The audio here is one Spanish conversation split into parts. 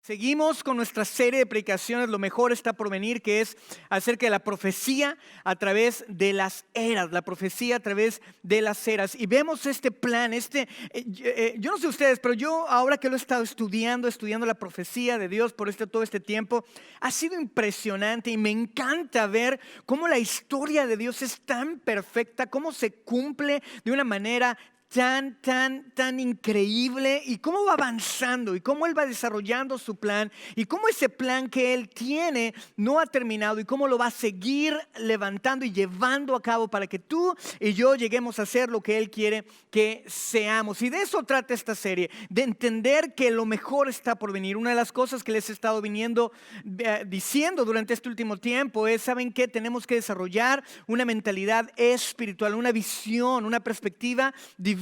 Seguimos con nuestra serie de predicaciones, Lo mejor está por venir, que es acerca de la profecía a través de las eras, la profecía a través de las eras. Y vemos este plan, yo no sé ustedes, pero yo ahora que lo he estado estudiando la profecía de Dios por todo este tiempo, ha sido impresionante y me encanta ver cómo la historia de Dios es tan perfecta, cómo se cumple de una manera tan increíble, y cómo va avanzando y cómo Él va desarrollando su plan y cómo ese plan que Él tiene no ha terminado y cómo lo va a seguir levantando y llevando a cabo para que tú y yo lleguemos a ser lo que Él quiere que seamos. Y de eso trata esta serie, de entender que lo mejor está por venir. Una de las cosas que les he estado diciendo durante este último tiempo es, ¿saben qué? Tenemos que desarrollar una mentalidad espiritual, una visión, una perspectiva divina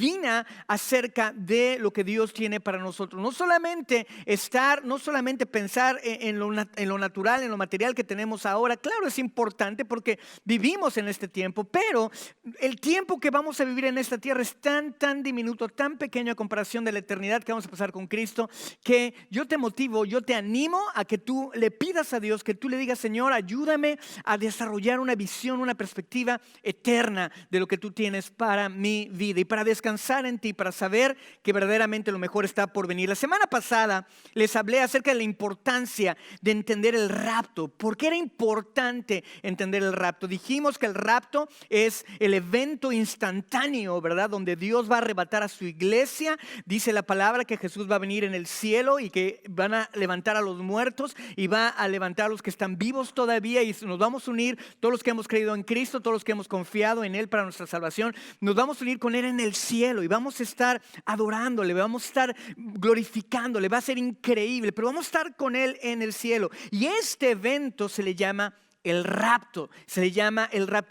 acerca de lo que Dios tiene para nosotros. No solamente pensar en lo natural, en lo material que tenemos ahora. Claro, es importante porque vivimos en este tiempo, pero el tiempo que vamos a vivir en esta tierra es tan diminuto, tan pequeño a comparación de la eternidad que vamos a pasar con Cristo, que yo te motivo, yo te animo a que tú le pidas a Dios, que tú le digas: Señor, ayúdame a desarrollar una visión, una perspectiva eterna de lo que tú tienes para mi vida y para descansar en ti, para saber que verdaderamente lo mejor está por venir. La semana pasada les hablé acerca de la importancia de entender el rapto. ¿Por qué era importante entender el rapto? Dijimos que el rapto es el evento instantáneo, ¿verdad? Donde Dios va a arrebatar a su iglesia. Dice la palabra que Jesús va a venir en el cielo y que van a levantar a los muertos y va a levantar a los que están vivos todavía, y nos vamos a unir, todos los que hemos creído en Cristo, todos los que hemos confiado en Él para nuestra salvación, nos vamos a unir con Él en el cielo y vamos a estar adorándole, vamos a estar glorificándole. Va a ser increíble, pero vamos a estar con Él en el cielo. Y este evento se le llama el rapto,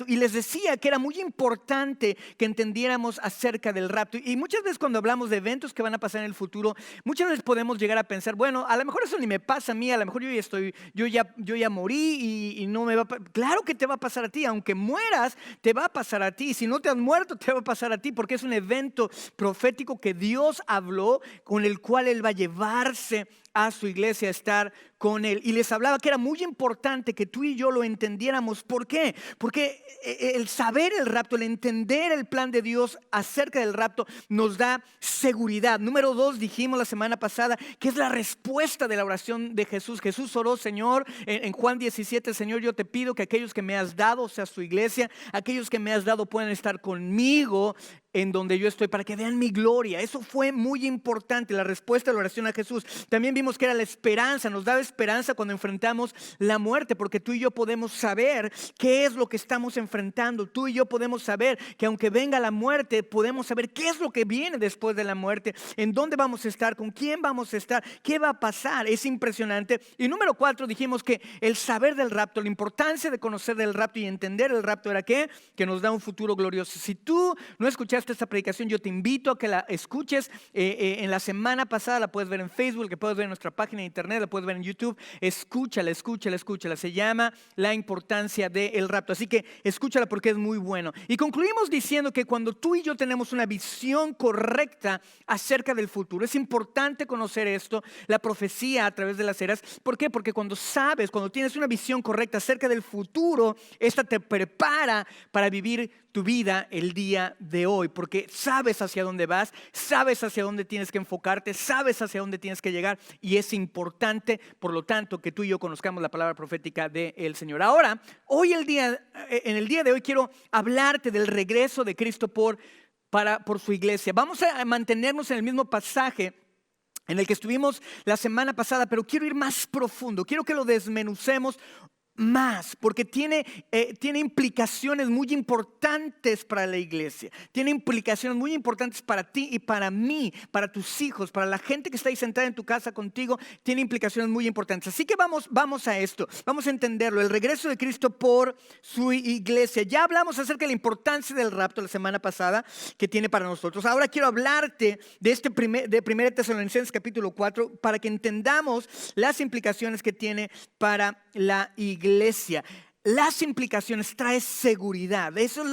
Y les decía que era muy importante que entendiéramos acerca del rapto. Y muchas veces cuando hablamos de eventos que van a pasar en el futuro, muchas veces podemos llegar a pensar: bueno, a lo mejor eso ni me pasa a mí, a lo mejor yo ya morí y no me va a pasar. Claro que te va a pasar a ti, aunque mueras, te va a pasar a ti. Si no te has muerto, te va a pasar a ti, porque es un evento profético que Dios habló, con el cual Él va a llevarse a su iglesia a estar con Él. Y les hablaba que era muy importante que tú y yo lo entendiéramos. ¿Por qué? Porque el saber el rapto, el entender el plan de Dios acerca del rapto, nos da seguridad. Número 2, dijimos la semana pasada, que es la respuesta de la oración de Jesús. Jesús oró: Señor, en Juan 17, Señor, yo te pido que aquellos que me has dado, o sea, su iglesia, aquellos que me has dado puedan estar conmigo en donde yo estoy, para que vean mi gloria. Eso fue muy importante, la respuesta de la oración a Jesús. También vimos que era la esperanza, nos daba esperanza cuando enfrentamos la muerte, porque tú y yo podemos saber qué es lo que estamos enfrentando. Tú y yo podemos saber que aunque venga la muerte, podemos saber qué es lo que viene después de la muerte, en dónde vamos a estar, con quién vamos a estar, qué va a pasar. Es impresionante. Y número 4, dijimos que el saber del rapto, la importancia de conocer del rapto y entender el rapto era que nos da un futuro glorioso. Si tú no escuchaste esta predicación, yo te invito a que la escuches. En la semana pasada la puedes ver en Facebook, la puedes ver en nuestra página de internet, la puedes ver en YouTube. Escúchala. Se llama La importancia del rapto. Así que escúchala porque es muy bueno. Y concluimos diciendo que cuando tú y yo tenemos una visión correcta acerca del futuro, es importante conocer esto, la profecía a través de las eras. ¿Por qué? Porque cuando tienes una visión correcta acerca del futuro, esta te prepara para vivir tu vida el día de hoy, porque sabes hacia dónde vas, sabes hacia dónde tienes que enfocarte, sabes hacia dónde tienes que llegar, y es importante, por lo tanto, que tú y yo conozcamos la palabra profética del Señor. Ahora, en el día de hoy quiero hablarte del regreso de Cristo por su iglesia. Vamos a mantenernos en el mismo pasaje en el que estuvimos la semana pasada, pero quiero ir más profundo, quiero que lo desmenucemos más, porque tiene implicaciones muy importantes para la iglesia, tiene implicaciones muy importantes para ti y para mí, para tus hijos, para la gente que está ahí sentada en tu casa contigo. Tiene implicaciones muy importantes. Así que vamos a esto, vamos a entenderlo, el regreso de Cristo por su iglesia. Ya hablamos acerca de la importancia del rapto la semana pasada que tiene para nosotros. Ahora quiero hablarte de 1 Tesalonicenses capítulo 4, para que entendamos las implicaciones que tiene para la iglesia. las implicaciones, trae seguridad. Eso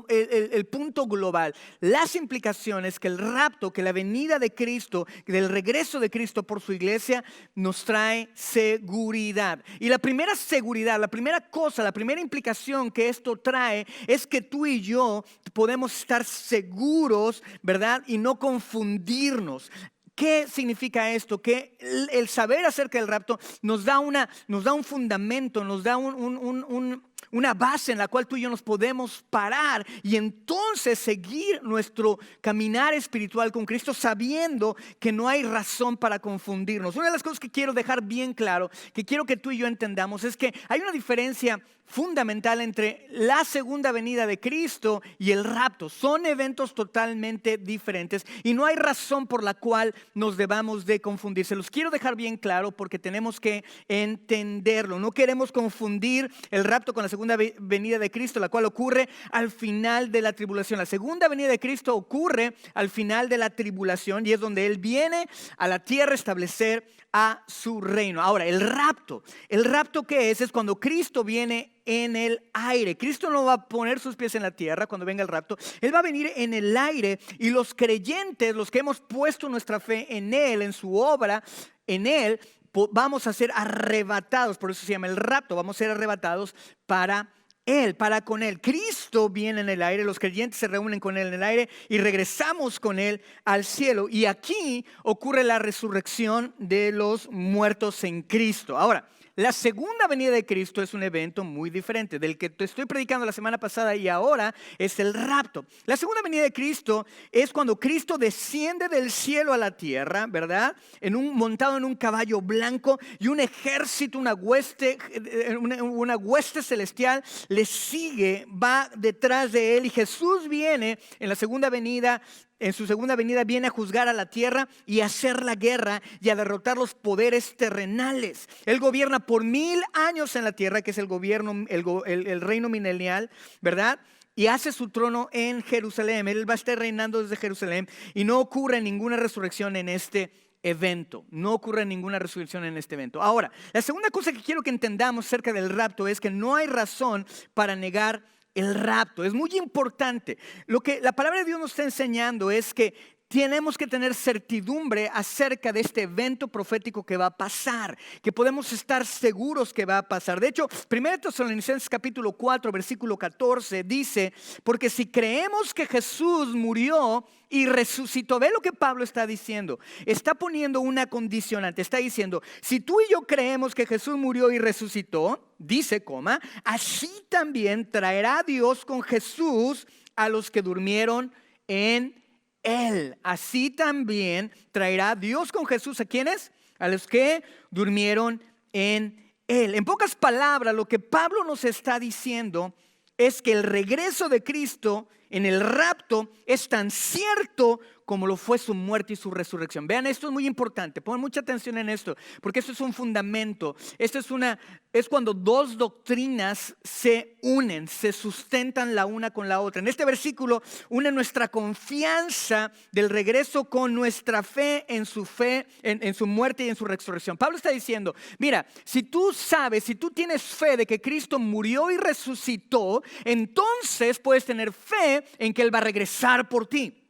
es el punto global. Las implicaciones que el rapto, que la venida de Cristo, del regreso de Cristo por su iglesia, nos trae seguridad. Y la primera seguridad, la primera cosa, la primera implicación que esto trae es que tú y yo podemos estar seguros, ¿verdad? Y no confundirnos. ¿Qué significa esto? Que el saber acerca del rapto nos da un fundamento, nos da una base en la cual tú y yo nos podemos parar y entonces seguir nuestro caminar espiritual con Cristo sabiendo que no hay razón para confundirnos. Una de las cosas que quiero dejar bien claro, que quiero que tú y yo entendamos, es que hay una diferencia fundamental entre la segunda venida de Cristo y el rapto. Son eventos totalmente diferentes y no hay razón por la cual nos debamos de confundir. Se los quiero dejar bien claro porque tenemos que entenderlo. No queremos confundir el rapto con la segunda venida de Cristo, la cual ocurre al final de la tribulación. La segunda venida de Cristo ocurre al final de la tribulación y es donde Él viene a la tierra a establecer a su reino. Ahora, el rapto ¿qué es? Es cuando Cristo viene en el aire. Cristo no va a poner sus pies en la tierra cuando venga el rapto. Él va a venir en el aire y los creyentes, los que hemos puesto nuestra fe en Él, en su obra, en Él, vamos a ser arrebatados. Por eso se llama el rapto. Vamos a ser arrebatados para Él, para con Él. Cristo viene en el aire, los creyentes se reúnen con Él en el aire y regresamos con Él al cielo. Y aquí ocurre la resurrección de los muertos en Cristo. Ahora, la segunda venida de Cristo es un evento muy diferente. Del que te estoy predicando la semana pasada y ahora es el rapto. La segunda venida de Cristo es cuando Cristo desciende del cielo a la tierra, ¿verdad? Montado en un caballo blanco y un ejército, una hueste celestial le sigue, va detrás de Él. Y Jesús viene en la segunda venida. En su segunda venida viene a juzgar a la tierra y a hacer la guerra y a derrotar los poderes terrenales. Él gobierna por 1000 años en la tierra, que es el gobierno, el reino milenial, ¿verdad? Y hace su trono en Jerusalén. Él va a estar reinando desde Jerusalén y no ocurre ninguna resurrección en este evento. No ocurre ninguna resurrección en este evento. Ahora, la segunda cosa que quiero que entendamos acerca del rapto es que no hay razón para negar el rapto. Es muy importante. Lo que la palabra de Dios nos está enseñando es que tenemos que tener certidumbre acerca de este evento profético que va a pasar, que podemos estar seguros que va a pasar. De hecho, 1 Tesalonicenses capítulo 4, versículo 14 dice, porque si creemos que Jesús murió y resucitó, ve lo que Pablo está diciendo, está poniendo una condicionante, está diciendo, si tú y yo creemos que Jesús murió y resucitó, dice, así también traerá Dios con Jesús a los que durmieron en Él. Así también traerá Dios con Jesús, ¿a quiénes? A los que durmieron en Él. En pocas palabras, lo que Pablo nos está diciendo es que el regreso de Cristo en el rapto es tan cierto como lo fue su muerte y su resurrección. Vean, esto es muy importante, pongan mucha atención en esto, porque esto es un fundamento. Esto es cuando dos doctrinas se unen, se sustentan la una con la otra. En este versículo une nuestra confianza del regreso con nuestra fe, en su muerte y en su resurrección. Pablo está diciendo, mira, si tú tienes fe de que Cristo murió y resucitó, entonces puedes tener fe en que Él va a regresar por ti.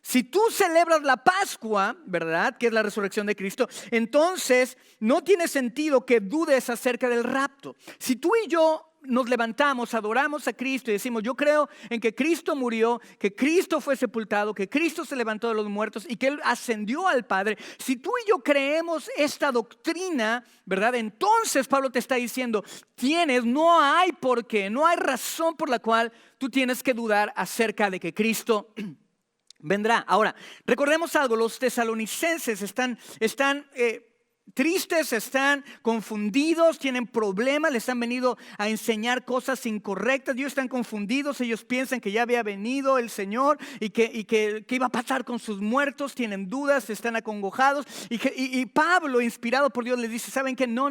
Si tú celebras la Pascua, ¿verdad? Que es la resurrección de Cristo, entonces no tiene sentido que dudes acerca del rapto. Si tú y yo nos levantamos, adoramos a Cristo y decimos, yo creo en que Cristo murió, que Cristo fue sepultado, que Cristo se levantó de los muertos y que Él ascendió al Padre. Si tú y yo creemos esta doctrina, ¿verdad? Entonces Pablo te está diciendo, no hay por qué, no hay razón por la cual tú tienes que dudar acerca de que Cristo vendrá. Ahora, recordemos algo, los tesalonicenses están tristes, están confundidos, tienen problemas, les han venido a enseñar cosas incorrectas, ellos están confundidos, ellos piensan que ya había venido el Señor y que iba a pasar con sus muertos, tienen dudas, están acongojados y Pablo, inspirado por Dios, les dice, ¿saben qué? No,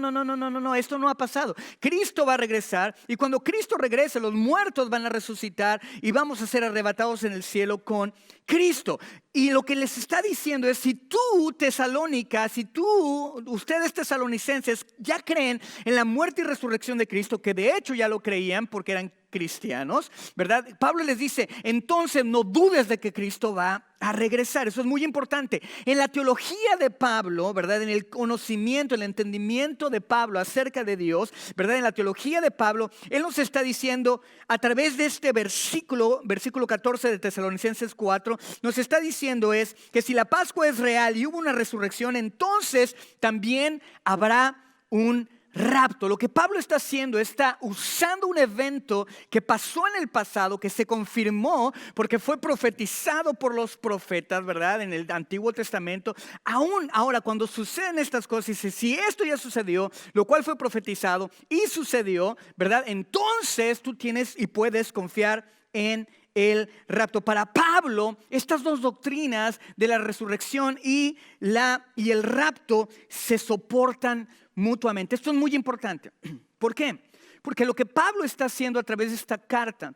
esto no ha pasado. Cristo va a regresar y cuando Cristo regrese, los muertos van a resucitar y vamos a ser arrebatados en el cielo con Cristo. Y lo que les está diciendo es, si tú, Tesalónica, si tú, ustedes tesalonicenses ya creen en la muerte y resurrección de Cristo, que de hecho ya lo creían porque eran cristianos, ¿verdad? Pablo les dice, entonces no dudes de que Cristo va a regresar. Eso es muy importante. En la teología de Pablo, ¿verdad? En el conocimiento, el entendimiento de Pablo acerca de Dios, ¿verdad? En la teología de Pablo, él nos está diciendo a través de este versículo 14 de Tesalonicenses 4, nos está diciendo es que si la Pascua es real y hubo una resurrección, entonces también habrá un rapto. Lo que Pablo está haciendo, está usando un evento que pasó en el pasado, que se confirmó porque fue profetizado por los profetas, ¿verdad? En el Antiguo Testamento. Aún ahora, cuando suceden estas cosas, dice, si esto ya sucedió, lo cual fue profetizado y sucedió, ¿verdad? Entonces tú tienes y puedes confiar en el rapto. Para Pablo, estas dos doctrinas de la resurrección y el rapto se soportan mutuamente. Esto es muy importante. ¿Por qué? Porque lo que Pablo está haciendo a través de esta carta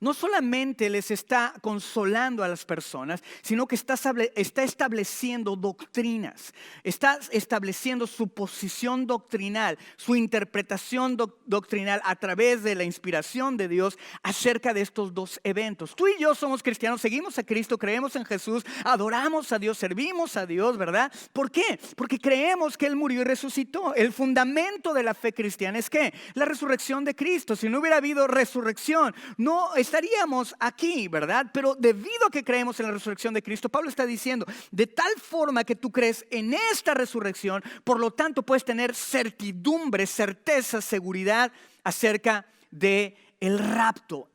no solamente les está consolando a las personas, sino que está estableciendo doctrinas, está estableciendo su posición doctrinal, su interpretación doctrinal a través de la inspiración de Dios acerca de estos dos eventos. Tú y yo somos cristianos, seguimos a Cristo, creemos en Jesús, adoramos a Dios, servimos a Dios, ¿verdad? ¿Por qué? Porque creemos que Él murió y resucitó. El fundamento de la fe cristiana es ¿qué? La resurrección de Cristo. Si no hubiera habido resurrección, no estaríamos aquí, ¿verdad? Pero debido a que creemos en la resurrección de Cristo, Pablo está diciendo, de tal forma que tú crees en esta resurrección, por lo tanto puedes tener certidumbre, certeza, seguridad acerca de el rapto.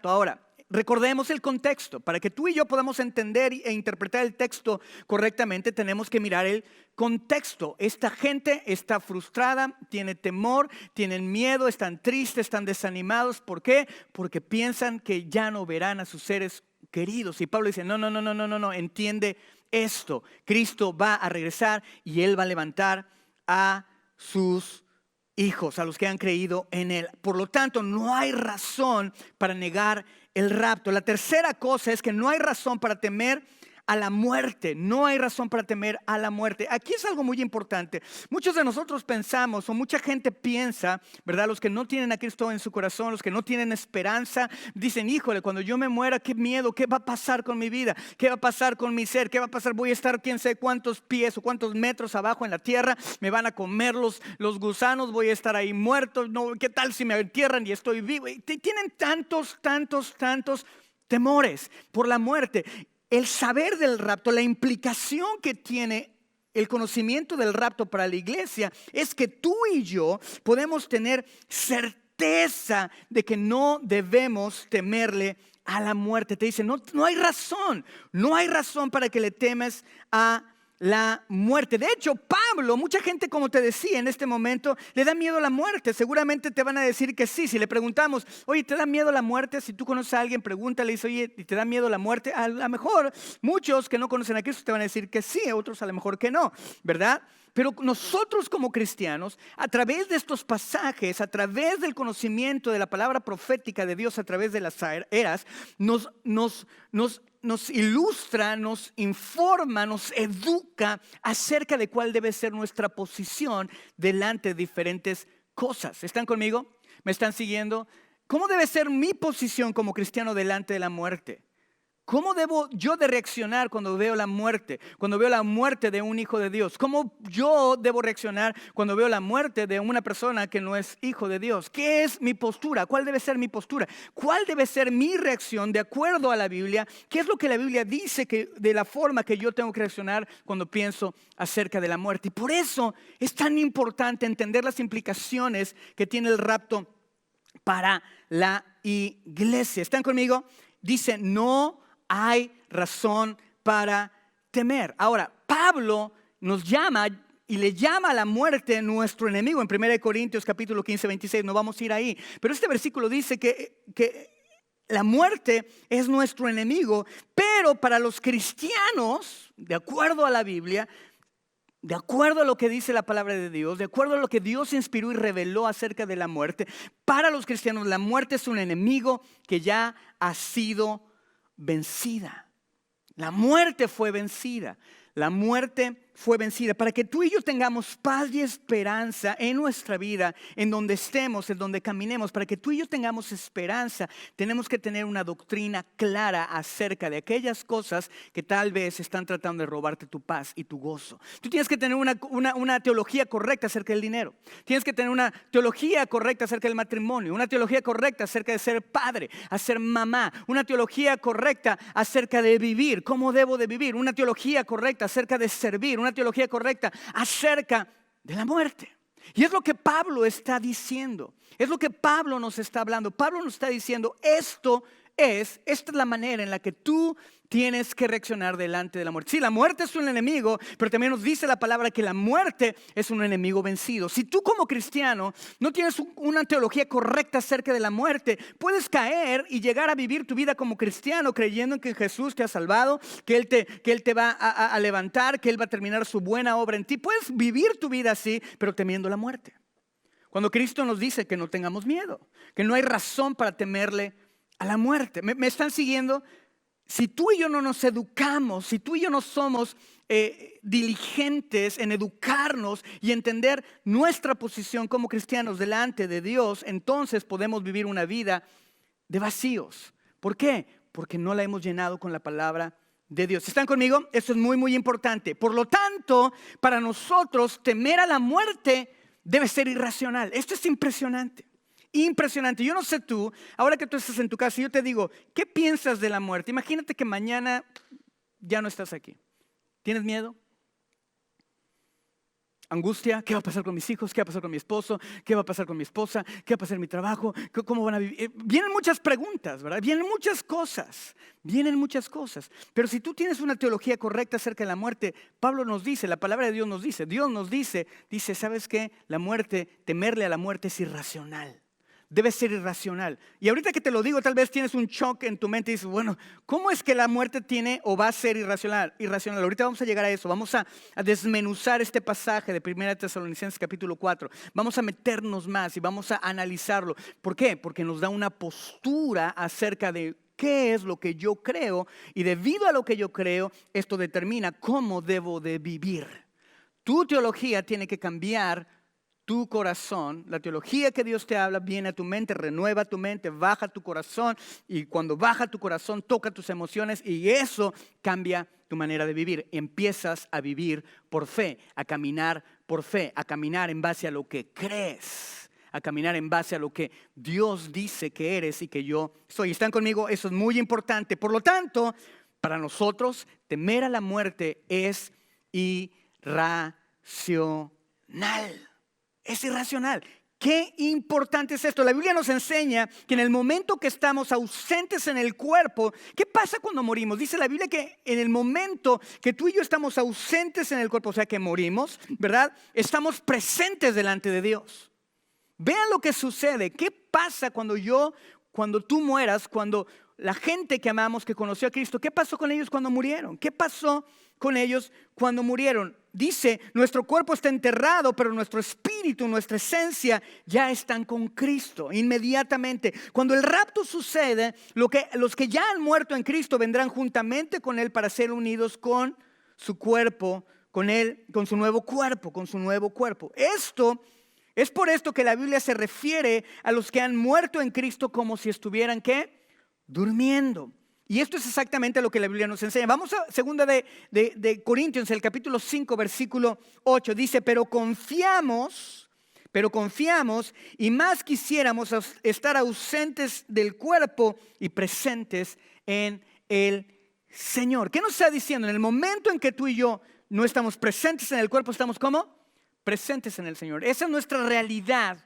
Ahora, recordemos el contexto. Para que tú y yo podamos entender e interpretar el texto correctamente, tenemos que mirar el contexto. Esta gente está frustrada, tiene temor, tienen miedo, están tristes, están desanimados. ¿Por qué? Porque piensan que ya no verán a sus seres queridos. Y Pablo dice, no, entiende esto. Cristo va a regresar y Él va a levantar a sus hijos, a los que han creído en Él. Por lo tanto, no hay razón para negar el rapto. La tercera cosa es que no hay razón para temer a la muerte. No hay razón para temer a la muerte. Aquí es algo muy importante. Muchos de nosotros pensamos, o mucha gente piensa, ¿verdad? Los que no tienen a Cristo en su corazón, los que no tienen esperanza, dicen, híjole, cuando yo me muera, qué miedo, ¿qué va a pasar con mi vida? ¿Qué va a pasar con mi ser? ¿Qué va a pasar? Voy a estar quién sabe cuántos pies o cuántos metros abajo en la tierra, me van a comer los gusanos, voy a estar ahí muerto. No, ¿qué tal si me entierran y estoy vivo? Y tienen tantos temores por la muerte. El saber del rapto, la implicación que tiene el conocimiento del rapto para la iglesia es que tú y yo podemos tener certeza de que no debemos temerle a la muerte. Te dice, no hay razón para que le temes a la muerte. De hecho, Pablo, mucha gente, como te decía en este momento, le da miedo a la muerte. Seguramente te van a decir que sí. Si le preguntamos, oye, ¿te da miedo la muerte? Si tú conoces a alguien, pregúntale, dice, oye, ¿te da miedo la muerte? A lo mejor muchos que no conocen a Cristo te van a decir que sí, otros a lo mejor que no, ¿verdad? Pero nosotros como cristianos, a través de estos pasajes, a través del conocimiento de la palabra profética de Dios, a través de las eras, nos ilustra, nos informa, nos educa acerca de cuál debe ser nuestra posición delante de diferentes cosas. ¿Están conmigo? ¿Me están siguiendo? ¿Cómo debe ser mi posición como cristiano delante de la muerte? ¿Cómo debo yo de reaccionar cuando veo la muerte? Cuando veo la muerte de un hijo de Dios. ¿Cómo yo debo reaccionar cuando veo la muerte de una persona que no es hijo de Dios? ¿Qué es mi postura? ¿Cuál debe ser mi postura? ¿Cuál debe ser mi reacción de acuerdo a la Biblia? ¿Qué es lo que la Biblia dice de la forma que yo tengo que reaccionar cuando pienso acerca de la muerte? Y por eso es tan importante entender las implicaciones que tiene el rapto para la iglesia. ¿Están conmigo? Dice, no hay razón para temer. Ahora, Pablo nos llama y le llama a la muerte nuestro enemigo. En 1 Corintios capítulo 15, 26, no vamos a ir ahí. Pero este versículo dice que la muerte es nuestro enemigo. Pero para los cristianos, de acuerdo a la Biblia, de acuerdo a lo que dice la palabra de Dios, de acuerdo a lo que Dios inspiró y reveló acerca de la muerte, para los cristianos la muerte es un enemigo que ya ha sido vencida. La muerte fue vencida. La muerte fue vencida para que tú y yo tengamos paz y esperanza en nuestra vida, en donde estemos, en donde caminemos. Para que tú y yo tengamos esperanza, tenemos que tener una doctrina clara acerca de aquellas cosas que tal vez están tratando de robarte tu paz y tu gozo. Tú tienes que tener una teología correcta acerca del dinero. Tienes que tener una teología correcta acerca del matrimonio, una teología correcta acerca de ser padre, a ser mamá, una teología correcta acerca de vivir, cómo debo de vivir, una teología correcta acerca de servir, una teología correcta acerca de la muerte. Y es lo que Pablo está diciendo, es lo que Pablo nos está hablando. Pablo nos está diciendo, esta es la manera en la que tú tienes que reaccionar delante de la muerte. Sí, la muerte es un enemigo, pero también nos dice la palabra que la muerte es un enemigo vencido. Si tú como cristiano no tienes una teología correcta acerca de la muerte, puedes caer y llegar a vivir tu vida como cristiano creyendo en que Jesús te ha salvado, que Él te va a levantar, que Él va a terminar su buena obra en ti. Puedes vivir tu vida así, pero temiendo la muerte. Cuando Cristo nos dice que no tengamos miedo, que no hay razón para temerle a la muerte. ¿Me están siguiendo? Si tú y yo no nos educamos, si tú y yo no somos diligentes en educarnos y entender nuestra posición como cristianos delante de Dios, entonces podemos vivir una vida de vacíos. ¿Por qué? Porque no la hemos llenado con la palabra de Dios. ¿Están conmigo? Eso es muy, muy importante. Por lo tanto, para nosotros temer a la muerte debe ser irracional. Esto es impresionante. Impresionante. Yo no sé tú, ahora que tú estás en tu casa, yo te digo, ¿qué piensas de la muerte? Imagínate que mañana ya no estás aquí. ¿Tienes miedo? Angustia, ¿qué va a pasar con mis hijos? ¿Qué va a pasar con mi esposo? ¿Qué va a pasar con mi esposa? ¿Qué va a pasar en mi trabajo? ¿Cómo van a vivir? Vienen muchas preguntas, ¿verdad? Vienen muchas cosas. Pero si tú tienes una teología correcta acerca de la muerte, Pablo nos dice, la palabra de Dios nos dice, ¿sabes qué? La muerte, temerle a la muerte es irracional. Debe ser irracional. Y ahorita que te lo digo, tal vez tienes un shock en tu mente y dices, bueno, ¿cómo es que la muerte tiene o va a ser irracional? Ahorita vamos a llegar a eso. Vamos a desmenuzar este pasaje de 1 Tesalonicenses capítulo 4. Vamos a meternos más y vamos a analizarlo. ¿Por qué? Porque nos da una postura acerca de qué es lo que yo creo, y debido a lo que yo creo, esto determina cómo debo de vivir. Tu teología tiene que cambiar tu corazón. La teología que Dios te habla viene a tu mente, renueva tu mente, baja tu corazón, y cuando baja tu corazón toca tus emociones y eso cambia tu manera de vivir. Empiezas a vivir por fe, a caminar por fe, a caminar en base a lo que crees, a caminar en base a lo que Dios dice que eres y que yo soy. ¿Están conmigo? Eso es muy importante. Por lo tanto, para nosotros, temer a la muerte es irracional. Es irracional. Qué importante es esto. La Biblia nos enseña que en el momento que estamos ausentes en el cuerpo, ¿qué pasa cuando morimos? Dice la Biblia que en el momento que tú y yo estamos ausentes en el cuerpo, o sea que morimos, ¿verdad? Estamos presentes delante de Dios. Vean lo que sucede. ¿Qué pasa cuando tú mueras, cuando la gente que amamos, que conoció a Cristo, qué pasó con ellos cuando murieron? ¿Qué pasó con ellos cuando murieron? Dice, nuestro cuerpo está enterrado, pero nuestro espíritu, nuestra esencia ya están con Cristo inmediatamente. Cuando el rapto sucede, los que ya han muerto en Cristo vendrán juntamente con Él para ser unidos con su cuerpo, con Él, con su nuevo cuerpo. Esto es por esto que la Biblia se refiere a los que han muerto en Cristo como si estuvieran, ¿qué? Durmiendo. Y esto es exactamente lo que la Biblia nos enseña. Vamos a 2 de Corintios, el capítulo 5, versículo 8. Dice, pero confiamos y más quisiéramos estar ausentes del cuerpo y presentes en el Señor. ¿Qué nos está diciendo? En el momento en que tú y yo no estamos presentes en el cuerpo, ¿estamos cómo? Presentes en el Señor. Esa es nuestra realidad,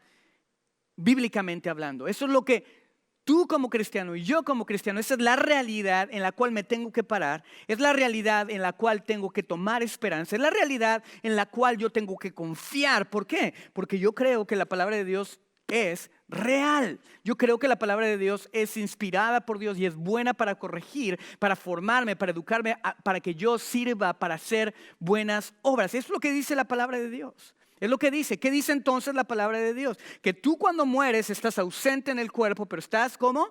bíblicamente hablando. Eso es lo que tú como cristiano y yo como cristiano, esa es la realidad en la cual me tengo que parar, es la realidad en la cual tengo que tomar esperanza, es la realidad en la cual yo tengo que confiar. ¿Por qué? Porque yo creo que la palabra de Dios es real. Yo creo que la palabra de Dios es inspirada por Dios y es buena para corregir, para formarme, para educarme, para que yo sirva para hacer buenas obras. Eso es lo que dice la palabra de Dios. Es lo que dice. ¿Qué dice entonces la palabra de Dios? Que tú cuando mueres estás ausente en el cuerpo, pero estás ¿cómo?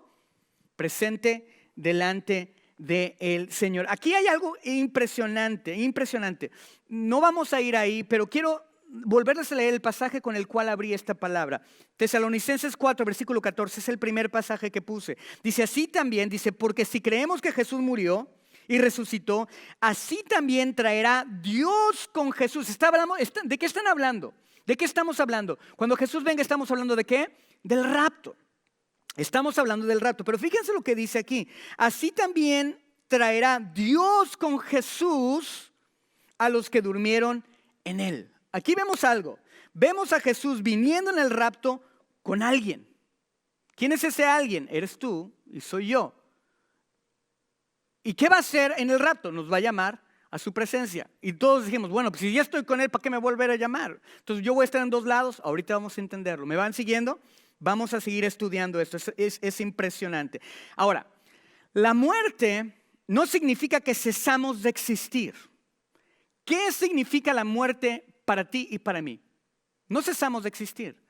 Presente delante del Señor. Aquí hay algo impresionante, impresionante. No vamos a ir ahí, pero quiero volverles a leer el pasaje con el cual abrí esta palabra. Tesalonicenses 4, versículo 14, es el primer pasaje que puse. Dice así también, dice, porque si creemos que Jesús murió y resucitó, así también traerá Dios con Jesús. ¿De qué están hablando? ¿De qué estamos hablando? Cuando Jesús venga, ¿estamos hablando de qué? Del rapto. Estamos hablando del rapto, pero fíjense lo que dice aquí. Así también traerá Dios con Jesús a los que durmieron en él. Aquí vemos algo. Vemos a Jesús viniendo en el rapto con alguien. ¿Quién es ese alguien? Eres tú y soy yo. ¿Y qué va a hacer en el rapto? Nos va a llamar a su presencia. Y todos dijimos, bueno, pues si ya estoy con él, ¿para qué me volver a llamar? Entonces yo voy a estar en dos lados, ahorita vamos a entenderlo. ¿Me van siguiendo? Vamos a seguir estudiando esto, es impresionante. Ahora, la muerte no significa que cesamos de existir. ¿Qué significa la muerte para ti y para mí? No cesamos de existir.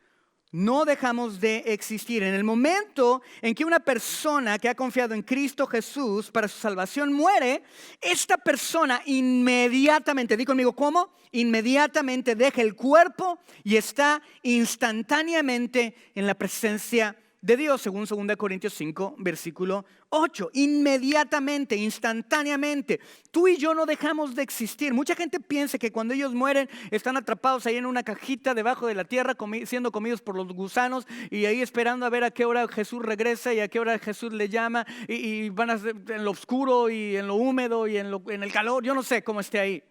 No dejamos de existir. En el momento en que una persona que ha confiado en Cristo Jesús para su salvación muere, esta persona inmediatamente, di conmigo, ¿cómo? Inmediatamente deja el cuerpo y está instantáneamente en la presencia de Dios, según 2 Corintios 5, versículo 8. Inmediatamente, instantáneamente. Tú y yo no dejamos de existir. Mucha gente piensa que cuando ellos mueren están atrapados ahí en una cajita debajo de la tierra siendo comidos por los gusanos y ahí esperando a ver a qué hora Jesús regresa y a qué hora Jesús le llama y van a ser en lo oscuro y en lo húmedo y en el calor. Yo no sé cómo esté ahí.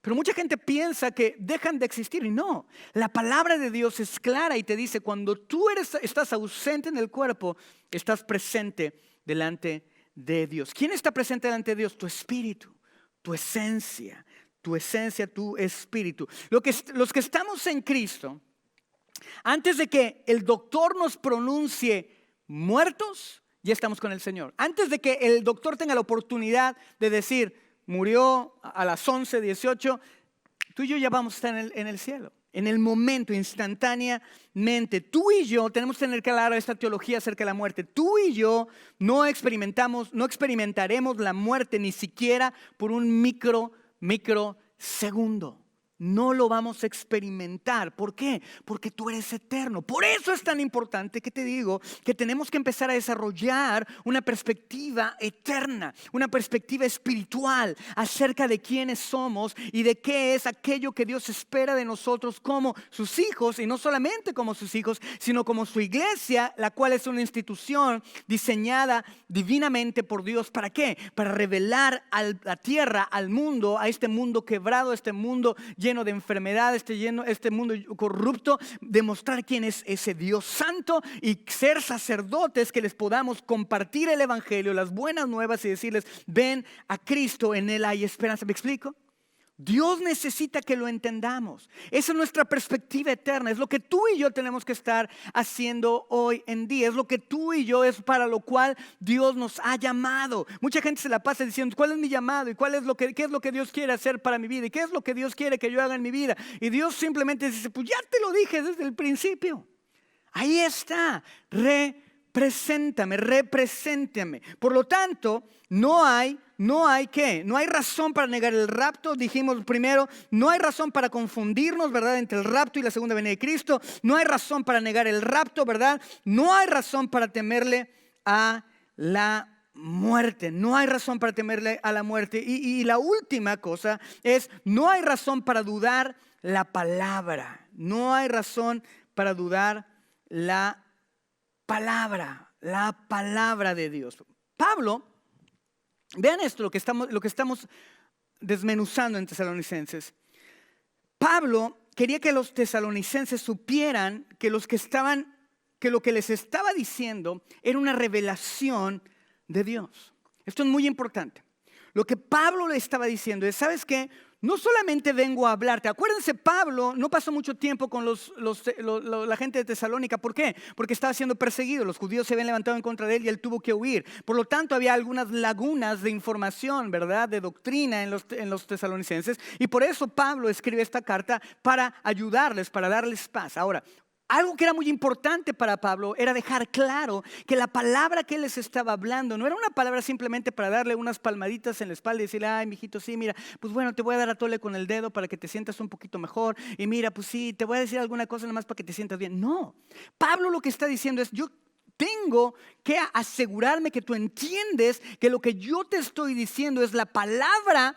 Pero mucha gente piensa que dejan de existir y no. La palabra de Dios es clara y te dice, cuando tú estás ausente en el cuerpo, estás presente delante de Dios. ¿Quién está presente delante de Dios? Tu espíritu, tu esencia, tu espíritu. Los que estamos en Cristo, antes de que el doctor nos pronuncie muertos, ya estamos con el Señor. Antes de que el doctor tenga la oportunidad de decir, murió a las 11:18, tú y yo ya vamos a estar en el cielo. En el momento, instantáneamente. Tú y yo tenemos que tener clara esta teología acerca de la muerte. Tú y yo no experimentaremos la muerte ni siquiera por un microsegundo. No lo vamos a experimentar. ¿Por qué? Porque tú eres eterno. Por eso es tan importante que te digo que tenemos que empezar a desarrollar una perspectiva eterna, una perspectiva espiritual acerca de quiénes somos y de qué es aquello que Dios espera de nosotros como sus hijos, y no solamente como sus hijos, sino como su iglesia, la cual es una institución diseñada divinamente por Dios. ¿Para qué? Para revelar a la tierra, al mundo, a este mundo quebrado, este mundo lleno de enfermedad, este mundo corrupto, demostrar quién es ese Dios santo y ser sacerdotes que les podamos compartir el evangelio, las buenas nuevas y decirles, ven a Cristo, en Él hay esperanza. ¿Me explico? Dios necesita que lo entendamos. Esa es nuestra perspectiva eterna. Es lo que tú y yo tenemos que estar haciendo hoy en día. Es lo que tú y yo, es para lo cual Dios nos ha llamado. Mucha gente se la pasa diciendo, ¿cuál es mi llamado? ¿Y qué es lo que Dios quiere hacer para mi vida? ¿Y qué es lo que Dios quiere que yo haga en mi vida? Y Dios simplemente dice, pues ya te lo dije desde el principio. Ahí está. Represéntame. Por lo tanto, no hay razón para negar el rapto. Dijimos primero, no hay razón para confundirnos, ¿verdad?, entre el rapto y la segunda venida de Cristo. No hay razón para negar el rapto, ¿verdad? No hay razón para temerle a la muerte. No hay razón para temerle a la muerte. Y la última cosa es, no hay razón para dudar la palabra. No hay razón para dudar la palabra de Dios. Pablo, vean esto, lo que estamos desmenuzando en Tesalonicenses. Pablo quería que los tesalonicenses supieran que lo que les estaba diciendo era una revelación de Dios. Esto es muy importante. Lo que Pablo le estaba diciendo es, ¿sabes qué? No solamente vengo a hablarte. Acuérdense, Pablo no pasó mucho tiempo con la gente de Tesalónica. ¿Por qué? Porque estaba siendo perseguido. Los judíos se habían levantado en contra de él y él tuvo que huir. Por lo tanto, había algunas lagunas de información, ¿verdad?, de doctrina en los tesalonicenses. Y por eso Pablo escribe esta carta para ayudarles, para darles paz. Ahora, algo que era muy importante para Pablo era dejar claro que la palabra que él les estaba hablando no era una palabra simplemente para darle unas palmaditas en la espalda y decirle, ay, mijito, sí, mira, pues bueno, te voy a dar a tole con el dedo para que te sientas un poquito mejor. Y mira, pues sí, te voy a decir alguna cosa nada más para que te sientas bien. No, Pablo lo que está diciendo es, yo tengo que asegurarme que tú entiendes que lo que yo te estoy diciendo es la palabra,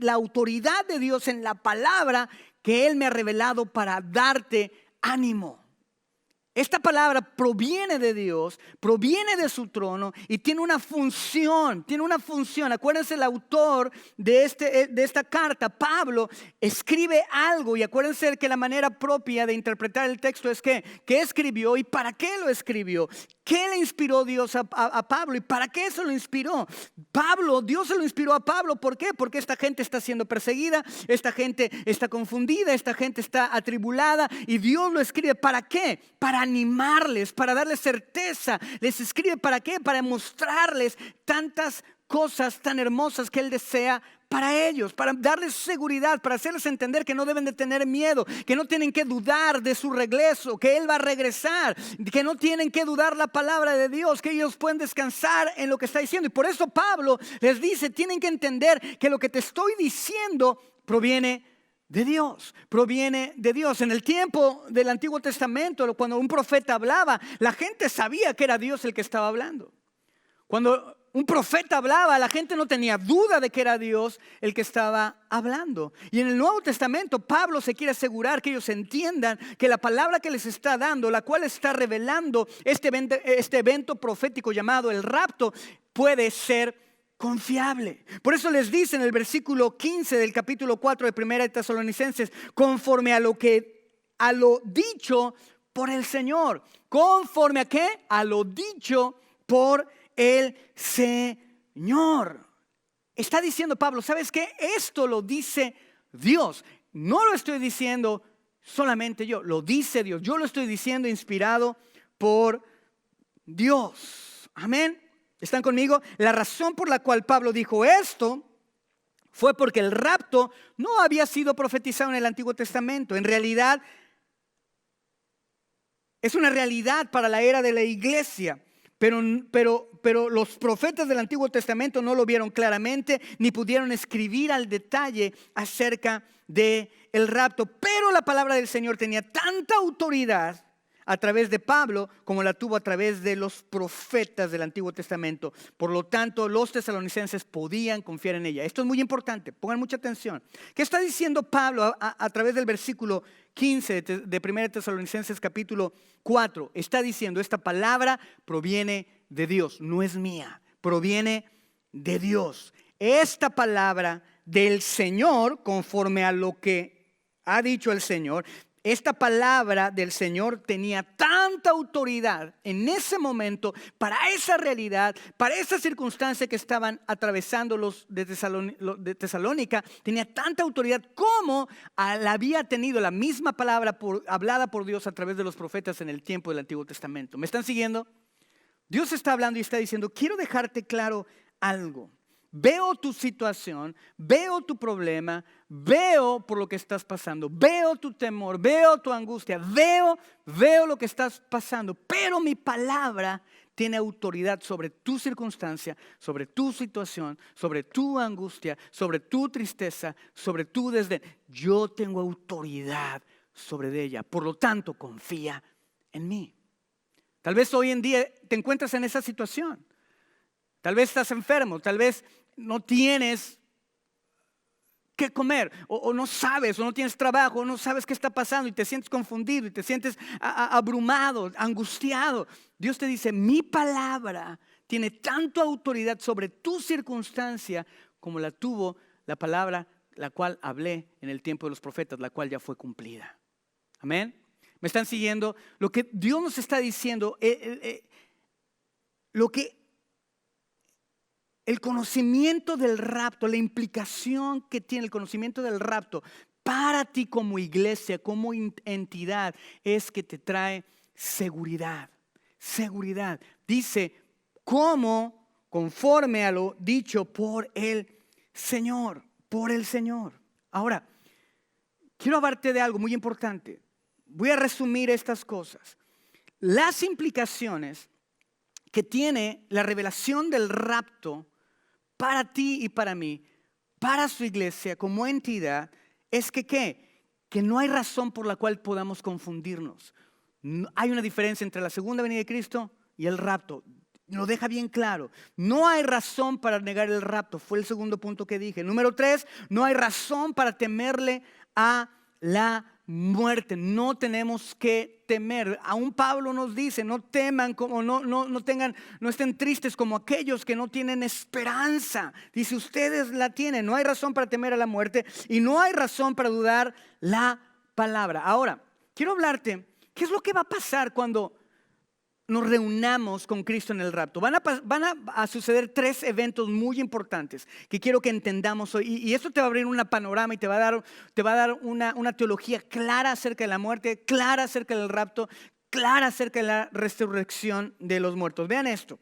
la autoridad de Dios en la palabra que Él me ha revelado para darte ánimo. Esta palabra proviene de Dios, proviene de su trono y tiene una función, Acuérdense, el autor de esta carta, Pablo, escribe algo y acuérdense que la manera propia de interpretar el texto es que ¿qué escribió y para qué lo escribió? ¿Qué le inspiró Dios a Pablo y para qué eso lo inspiró? Dios se lo inspiró a Pablo, ¿por qué? Porque esta gente está siendo perseguida, esta gente está confundida, esta gente está atribulada y Dios lo escribe, ¿para qué? Para animarles, para darles certeza. Les escribe ¿para qué? Para mostrarles tantas cosas tan hermosas que Él desea para ellos, para darles seguridad, para hacerles entender que no deben de tener miedo, que no tienen que dudar de su regreso, que Él va a regresar, que no tienen que dudar la palabra de Dios, que ellos pueden descansar en lo que está diciendo. Y por eso Pablo les dice, tienen que entender que lo que te estoy diciendo proviene de Dios, proviene de Dios. En el tiempo del Antiguo Testamento, cuando un profeta hablaba, la gente sabía que era Dios el que estaba hablando. Cuando un profeta hablaba, la gente no tenía duda de que era Dios el que estaba hablando. Y en el Nuevo Testamento, Pablo se quiere asegurar que ellos entiendan que la palabra que les está dando, la cual está revelando este evento profético llamado el rapto, puede ser confiable. Por eso les dice en el versículo 15 del capítulo 4 de 1 de Tesalonicenses, conforme a lo dicho por el Señor. ¿Conforme a qué? A lo dicho por el Señor. Está diciendo Pablo, ¿sabes qué? Esto lo dice Dios. No lo estoy diciendo solamente yo, lo dice Dios. Yo lo estoy diciendo inspirado por Dios. Amén. ¿Están conmigo? La razón por la cual Pablo dijo esto fue porque el rapto no había sido profetizado en el Antiguo Testamento. En realidad, es una realidad para la era de la iglesia. Pero los profetas del Antiguo Testamento no lo vieron claramente ni pudieron escribir al detalle acerca del rapto. Pero la palabra del Señor tenía tanta autoridad a través de Pablo como la tuvo a través de los profetas del Antiguo Testamento. Por lo tanto, los tesalonicenses podían confiar en ella. Esto es muy importante, pongan mucha atención. ¿Qué está diciendo Pablo a través del versículo 15 de 1 Tesalonicenses capítulo 4? Está diciendo, esta palabra proviene de Dios, no es mía, proviene de Dios. Esta palabra del Señor, conforme a lo que ha dicho el Señor, esta palabra del Señor tenía tanta autoridad en ese momento para esa realidad, para esa circunstancia que estaban atravesando los de Tesalónica, tenía tanta autoridad como la había tenido la misma palabra hablada por Dios a través de los profetas en el tiempo del Antiguo Testamento. ¿Me están siguiendo? Dios está hablando y está diciendo, quiero dejarte claro algo. Veo tu situación, veo tu problema, veo por lo que estás pasando, veo tu temor, veo tu angustia, veo lo que estás pasando, pero mi palabra tiene autoridad sobre tu circunstancia, sobre tu situación, sobre tu angustia, sobre tu tristeza, sobre tu desdén. Yo tengo autoridad sobre ella, por lo tanto confía en mí. Tal vez hoy en día te encuentras en esa situación. Tal vez estás enfermo, tal vez no tienes qué comer, o no sabes, o no tienes trabajo, o no sabes qué está pasando y te sientes confundido y te sientes abrumado, angustiado. Dios te dice, mi palabra tiene tanta autoridad sobre tu circunstancia como la tuvo la palabra la cual hablé en el tiempo de los profetas, la cual ya fue cumplida. Amén. ¿Me están siguiendo? Lo que Dios nos está diciendo, el conocimiento del rapto, la implicación que tiene el conocimiento del rapto para ti como iglesia, como entidad, es que te trae seguridad. Seguridad. Dice, ¿cómo? Conforme a lo dicho por el Señor. Por el Señor. Ahora, quiero hablarte de algo muy importante. voy a resumir estas cosas. Las implicaciones que tiene la revelación del rapto para ti y para mí, para su iglesia como entidad, es que ¿qué? Que no hay razón por la cual podamos confundirnos. No, hay una diferencia entre la segunda venida de Cristo y el rapto. Lo deja bien claro. No hay razón para negar el rapto. Fue el segundo punto que dije. Número 3, no hay razón para temerle a la muerte. No tenemos que temer. Aún Pablo nos dice, no teman, como no estén tristes como aquellos que no tienen esperanza. Dice, ustedes la tienen. No hay razón para temer a la muerte y no hay razón para dudar la palabra. Ahora, quiero hablarte, ¿qué es lo que va a pasar cuando nos reunamos con Cristo en el rapto? Van a suceder 3 eventos muy importantes que quiero que entendamos hoy. Y esto te va a abrir un panorama y te va a dar una teología clara acerca de la muerte, clara acerca del rapto, clara acerca de la resurrección de los muertos. Vean esto.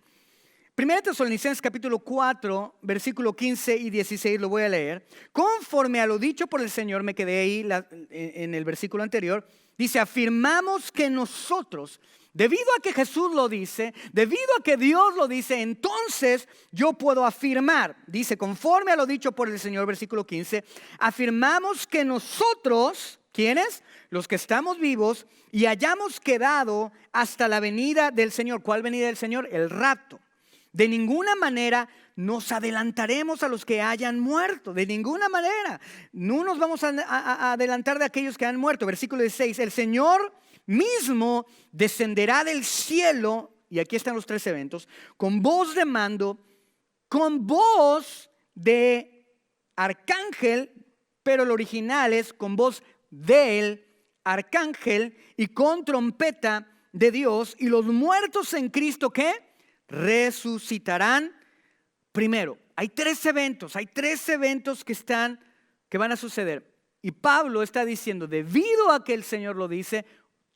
1 Tesalonicenses capítulo 4, versículo 15 y 16, lo voy a leer. Conforme a lo dicho por el Señor, me quedé ahí en el versículo anterior, dice, afirmamos que nosotros, debido a que Jesús lo dice, debido a que Dios lo dice, entonces yo puedo afirmar, dice, conforme a lo dicho por el Señor, versículo 15, afirmamos que nosotros, ¿quiénes? Los que estamos vivos y hayamos quedado hasta la venida del Señor. ¿Cuál venida del Señor? El rapto. De ninguna manera nos adelantaremos a los que hayan muerto, de ninguna manera. No nos vamos a adelantar de aquellos que han muerto. Versículo 16, el Señor mismo descenderá del cielo, y aquí están los 3 eventos, con voz de mando, con voz de arcángel, pero el original es con voz del arcángel y con trompeta de Dios, y los muertos en Cristo, ¿qué? Resucitarán primero. Hay 3 eventos que van a suceder. Y Pablo está diciendo, debido a que el Señor lo dice,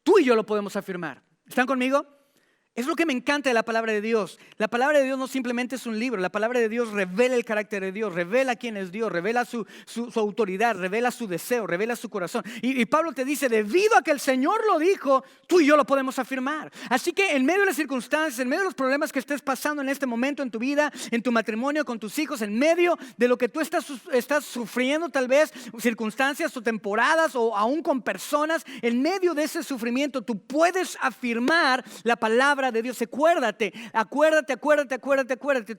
tú y yo lo podemos afirmar. ¿Están conmigo? Es lo que me encanta de la palabra de Dios. La palabra de Dios no simplemente es un libro. La palabra de Dios revela el carácter de Dios, revela quién es Dios, revela su autoridad, revela su deseo, revela su corazón. Y Pablo te dice, debido a que el Señor lo dijo, tú y yo lo podemos afirmar. Así que en medio de las circunstancias, en medio de los problemas que estés pasando en este momento en tu vida, en tu matrimonio, con tus hijos, en medio de lo que tú estás sufriendo, tal vez circunstancias o temporadas o aún con personas, en medio de ese sufrimiento tú puedes afirmar la palabra de Dios. Acuérdate.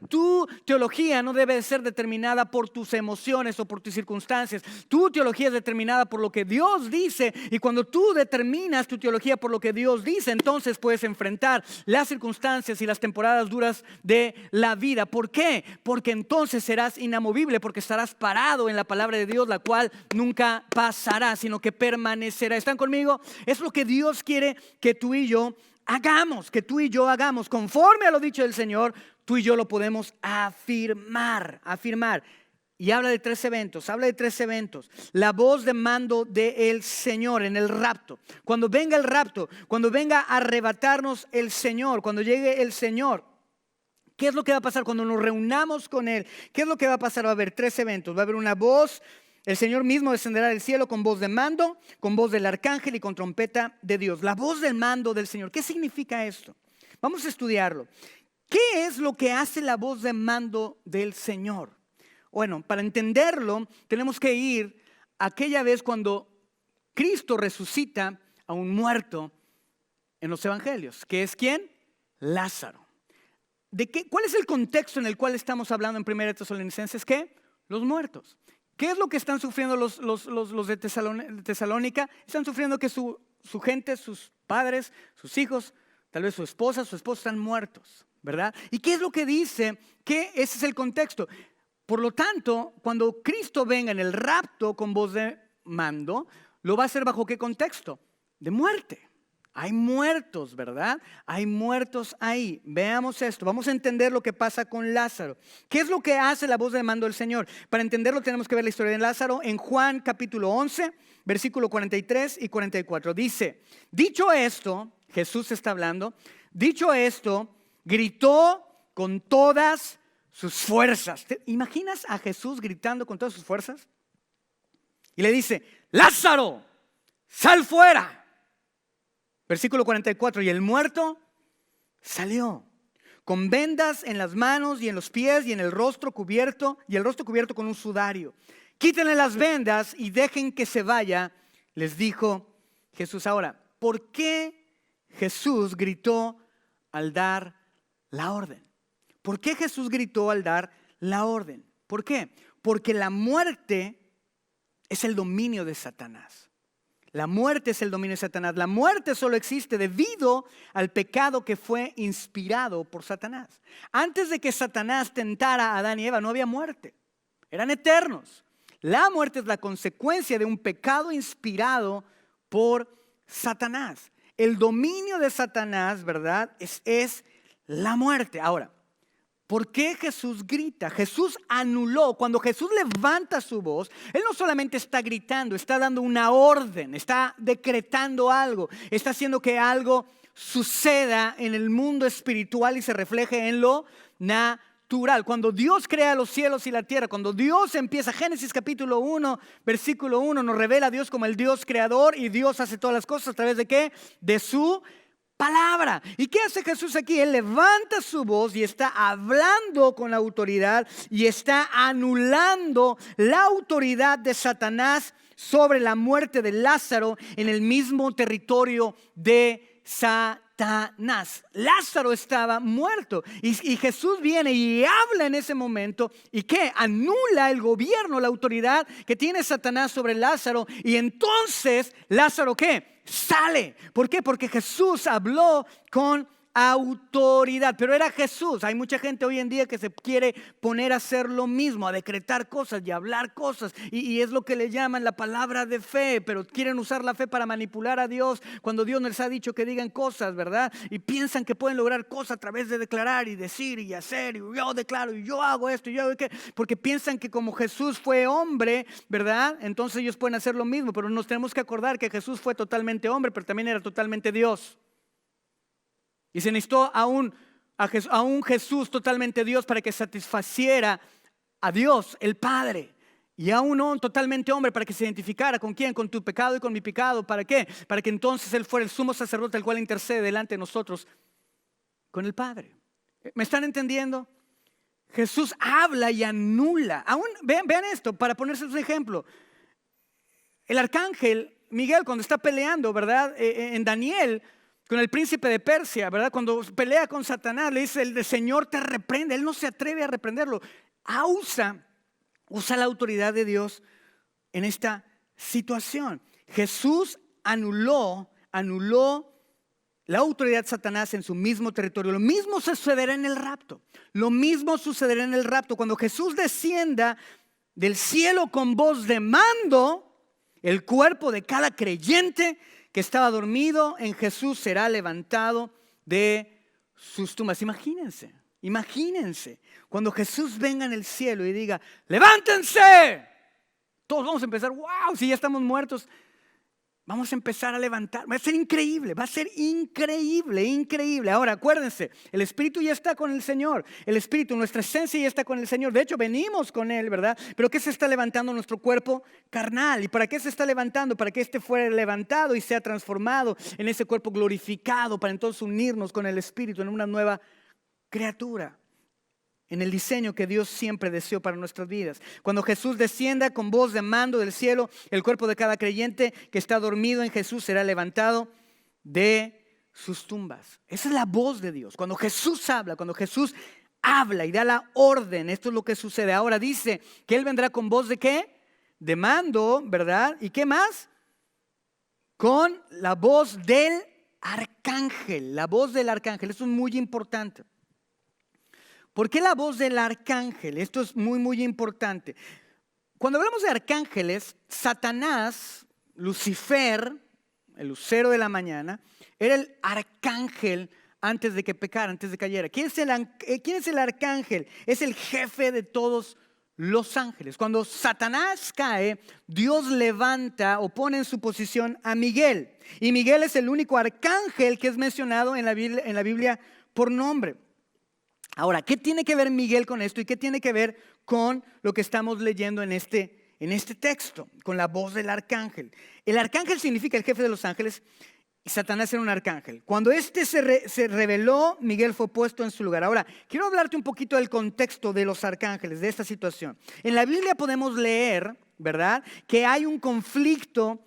Tu teología no debe ser determinada por tus emociones o por tus circunstancias. Tu teología es determinada por lo que Dios dice, y cuando tú determinas tu teología por lo que Dios dice, entonces puedes enfrentar las circunstancias y las temporadas duras de la vida. ¿Por qué? Porque entonces serás inamovible, porque estarás parado en la palabra de Dios, la cual nunca pasará, sino que permanecerá. ¿Están conmigo? Es lo que Dios quiere que tú y yo hagamos, conforme a lo dicho del Señor. Tú y yo lo podemos afirmar. Y habla de 3 eventos, la voz de mando del Señor en el rapto. Cuando venga el rapto, cuando venga a arrebatarnos el Señor, cuando llegue el Señor, ¿qué es lo que va a pasar cuando nos reunamos con Él? ¿Qué es lo que va a pasar? Va a haber 3 eventos, va a haber una voz. El Señor mismo descenderá del cielo con voz de mando, con voz del arcángel y con trompeta de Dios. La voz del mando del Señor. ¿Qué significa esto? Vamos a estudiarlo. ¿Qué es lo que hace la voz de mando del Señor? Bueno, para entenderlo tenemos que ir a aquella vez cuando Cristo resucita a un muerto en los evangelios. ¿Qué es quién? Lázaro. ¿Cuál es el contexto en el cual estamos hablando en 1 Tesalonicenses? ¿Qué? Los muertos. ¿Qué es lo que están sufriendo los de Tesalónica? Están sufriendo que su gente, sus padres, sus hijos, tal vez su esposa están muertos, ¿verdad? ¿Y qué es lo que dice? Que ese es el contexto. Por lo tanto, cuando Cristo venga en el rapto con voz de mando, lo va a hacer bajo ¿qué contexto? De muerte. Hay muertos, ¿verdad? Hay muertos ahí. Veamos esto. Vamos a entender lo que pasa con Lázaro. ¿Qué es lo que hace la voz de mando del Señor? Para entenderlo tenemos que ver la historia de Lázaro en Juan capítulo 11, versículo 43 y 44. Dice, dicho esto, Jesús está hablando, dicho esto, gritó con todas sus fuerzas. ¿Te imaginas a Jesús gritando con todas sus fuerzas? Y le dice, Lázaro, sal fuera. Versículo 44, y el muerto salió con vendas en las manos y en los pies y en el rostro cubierto, y el rostro cubierto con un sudario. Quítenle las vendas y dejen que se vaya, les dijo Jesús. Ahora, ¿por qué Jesús gritó al dar la orden? ¿Por qué Jesús gritó al dar la orden? ¿Por qué? Porque la muerte es el dominio de Satanás. La muerte es el dominio de Satanás. La muerte solo existe debido al pecado que fue inspirado por Satanás. Antes de que Satanás tentara a Adán y Eva, no había muerte. Eran eternos. La muerte es la consecuencia de un pecado inspirado por Satanás. El dominio de Satanás, ¿verdad? Es la muerte. Ahora, ¿por qué Jesús grita? Jesús anuló. Cuando Jesús levanta su voz, Él no solamente está gritando, está dando una orden, está decretando algo, está haciendo que algo suceda en el mundo espiritual y se refleje en lo natural. Cuando Dios crea los cielos y la tierra, cuando Dios empieza, Génesis capítulo 1, versículo 1, nos revela a Dios como el Dios creador, y Dios hace todas las cosas a través de ¿qué? De su palabra. ¿Y qué hace Jesús aquí? Él levanta su voz y está hablando con la autoridad y está anulando la autoridad de Satanás sobre la muerte de Lázaro en el mismo territorio de Satanás. Lázaro estaba muerto y Jesús viene y habla en ese momento y ¿qué? Anula el gobierno, la autoridad que tiene Satanás sobre Lázaro, y entonces Lázaro ¿qué? Sale. ¿Por qué? Porque Jesús habló con autoridad, pero era Jesús. Hay mucha gente hoy en día que se quiere poner a hacer lo mismo, a decretar cosas y a hablar cosas, y es lo que le llaman la palabra de fe, pero quieren usar la fe para manipular a Dios cuando Dios les ha dicho que digan cosas, ¿verdad? Y piensan que pueden lograr cosas a través de declarar y decir y hacer, y yo declaro y yo hago esto y yo hago aquello, porque piensan que como Jesús fue hombre, ¿verdad? Entonces ellos pueden hacer lo mismo, pero nos tenemos que acordar que Jesús fue totalmente hombre, pero también era totalmente Dios. Y se necesitó a un Jesús totalmente Dios para que satisfaciera a Dios, el Padre. Y a un totalmente hombre para que se identificara con quién, con tu pecado y con mi pecado. ¿Para qué? Para que entonces Él fuera el sumo sacerdote, el cual intercede delante de nosotros con el Padre. ¿Me están entendiendo? Jesús habla y anula. Vean esto, para ponerse un ejemplo. El arcángel Miguel, cuando está peleando, ¿verdad? En Daniel, con el príncipe de Persia, ¿verdad? Cuando pelea con Satanás, le dice: el Señor te reprende. Él no se atreve a reprenderlo. Usa la autoridad de Dios en esta situación. Jesús anuló la autoridad de Satanás en su mismo territorio. Lo mismo sucederá en el rapto. Lo mismo sucederá en el rapto. Cuando Jesús descienda del cielo con voz de mando, el cuerpo de cada creyente que estaba dormido en Jesús será levantado de sus tumbas. Imagínense cuando Jesús venga en el cielo y diga: levántense. Todos vamos a empezar, wow, si ya estamos muertos, vamos a empezar a levantar. Va a ser increíble. Ahora acuérdense, el Espíritu ya está con el Señor. El Espíritu, nuestra esencia ya está con el Señor. De hecho, venimos con Él, ¿verdad? Pero ¿qué se está levantando? Nuestro cuerpo carnal. ¿Y para qué se está levantando? Para que este fuera levantado y sea transformado en ese cuerpo glorificado, para entonces unirnos con el Espíritu en una nueva criatura, en el diseño que Dios siempre deseó para nuestras vidas. Cuando Jesús descienda con voz de mando del cielo, el cuerpo de cada creyente que está dormido en Jesús será levantado de sus tumbas. Esa es la voz de Dios. Cuando Jesús habla y da la orden, esto es lo que sucede. Ahora dice que Él vendrá con voz de ¿qué? De mando, ¿verdad? ¿Y qué más? Con la voz del arcángel. La voz del arcángel. Esto es muy importante. ¿Por qué la voz del arcángel? Esto es muy importante. Cuando hablamos de arcángeles, Satanás, Lucifer, el lucero de la mañana, era el arcángel antes de que pecara, antes de que cayera. ¿Quién es el arcángel? Es el jefe de todos los ángeles. Cuando Satanás cae, Dios levanta o pone en su posición a Miguel. Y Miguel es el único arcángel que es mencionado en la Biblia por nombre. Ahora, ¿qué tiene que ver Miguel con esto y qué tiene que ver con lo que estamos leyendo en este texto, con la voz del arcángel? El arcángel significa el jefe de los ángeles, y Satanás era un arcángel. Cuando este se rebeló, Miguel fue puesto en su lugar. Ahora, quiero hablarte un poquito del contexto de los arcángeles, de esta situación. En la Biblia podemos leer, ¿verdad?, que hay un conflicto,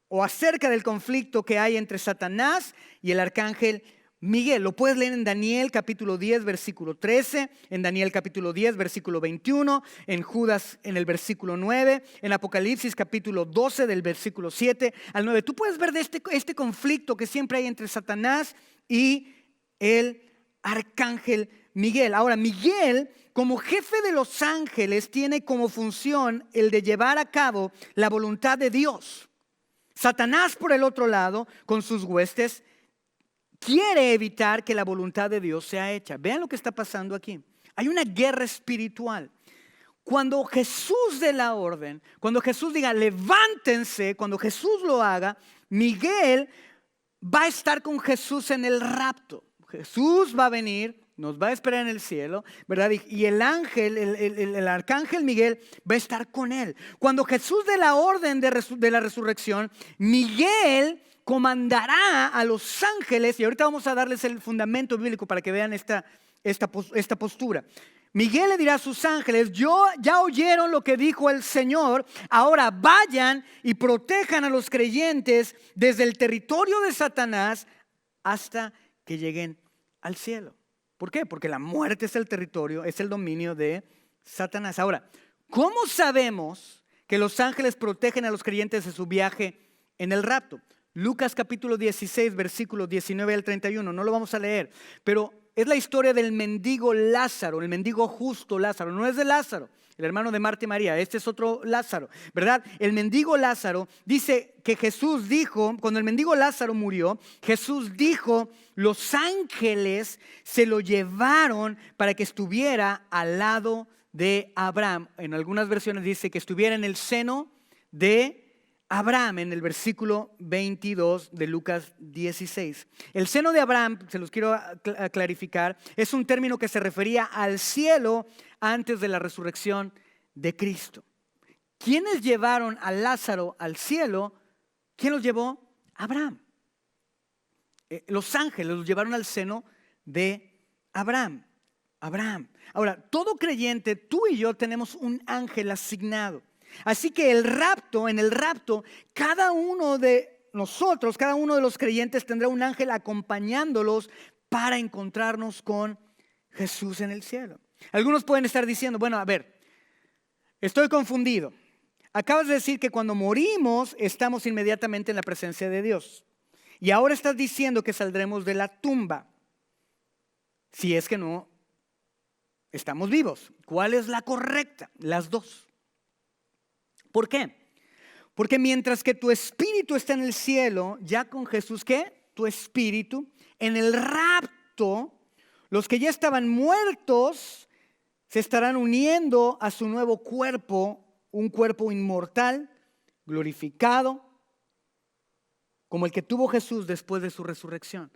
o acerca del conflicto que hay entre Satanás y el arcángel Miguel. Lo puedes leer en Daniel capítulo 10 versículo 13, en Daniel capítulo 10 versículo 21, en Judas en el versículo 9, en Apocalipsis capítulo 12 del versículo 7 al 9. Tú puedes ver de este conflicto que siempre hay entre Satanás y el arcángel Miguel. Ahora, Miguel, como jefe de los ángeles, tiene como función el de llevar a cabo la voluntad de Dios. Satanás, por el otro lado, con sus huestes, quiere evitar que la voluntad de Dios sea hecha. Vean lo que está pasando aquí. Hay una guerra espiritual. Cuando Jesús dé la orden, cuando Jesús diga levántense, cuando Jesús lo haga, Miguel va a estar con Jesús en el rapto. Jesús va a venir, nos va a esperar en el cielo, ¿verdad? Y el ángel, el arcángel Miguel va a estar con él. Cuando Jesús dé la orden de la resurrección, Miguel comandará a los ángeles, y ahorita vamos a darles el fundamento bíblico para que vean esta postura. Miguel le dirá a sus ángeles: ya oyeron lo que dijo el Señor, ahora vayan y protejan a los creyentes desde el territorio de Satanás hasta que lleguen al cielo. ¿Por qué? Porque la muerte es el territorio, es el dominio de Satanás. Ahora, ¿cómo sabemos que los ángeles protegen a los creyentes de su viaje en el rapto? Lucas capítulo 16, versículos 19 al 31, no lo vamos a leer, pero es la historia del mendigo Lázaro, el mendigo justo Lázaro. No es de Lázaro, el hermano de Marta y María, este es otro Lázaro, ¿verdad? El mendigo Lázaro dice que Jesús dijo, cuando el mendigo Lázaro murió, Jesús dijo: los ángeles se lo llevaron para que estuviera al lado de Abraham. En algunas versiones dice que estuviera en el seno de Abraham, en el versículo 22 de Lucas 16. El seno de Abraham, se los quiero clarificar, es un término que se refería al cielo antes de la resurrección de Cristo. ¿Quiénes llevaron a Lázaro al cielo? ¿Quién los llevó? Abraham. Los ángeles los llevaron al seno de Abraham. Ahora, todo creyente, tú y yo tenemos un ángel asignado. Así que en el rapto, cada uno de nosotros, cada uno de los creyentes tendrá un ángel acompañándolos para encontrarnos con Jesús en el cielo. Algunos pueden estar diciendo: bueno, a ver, estoy confundido. Acabas de decir que cuando morimos estamos inmediatamente en la presencia de Dios. Y ahora estás diciendo que saldremos de la tumba, si es que no estamos vivos. ¿Cuál es la correcta? Las dos. ¿Por qué? Porque mientras que tu espíritu está en el cielo, ya con Jesús, ¿qué? Tu espíritu, en el rapto, los que ya estaban muertos se estarán uniendo a su nuevo cuerpo, un cuerpo inmortal, glorificado, como el que tuvo Jesús después de su resurrección.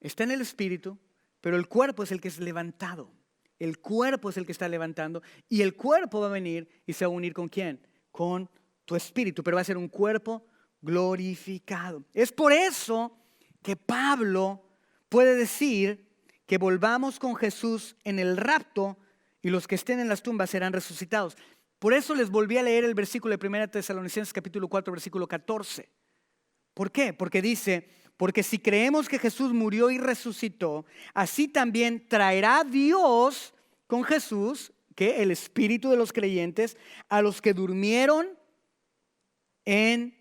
Está en el espíritu, pero el cuerpo es el que es levantado. El cuerpo es el que está levantando, y el cuerpo va a venir y se va a unir ¿con quién? Con tu espíritu, pero va a ser un cuerpo glorificado. Es por eso que Pablo puede decir que volvamos con Jesús en el rapto y los que estén en las tumbas serán resucitados. Por eso les volví a leer el versículo de 1 Tesalonicenses capítulo 4 versículo 14. ¿Por qué? Porque dice: porque si creemos que Jesús murió y resucitó, así también traerá Dios con Jesús, que el espíritu de los creyentes, a los que durmieron en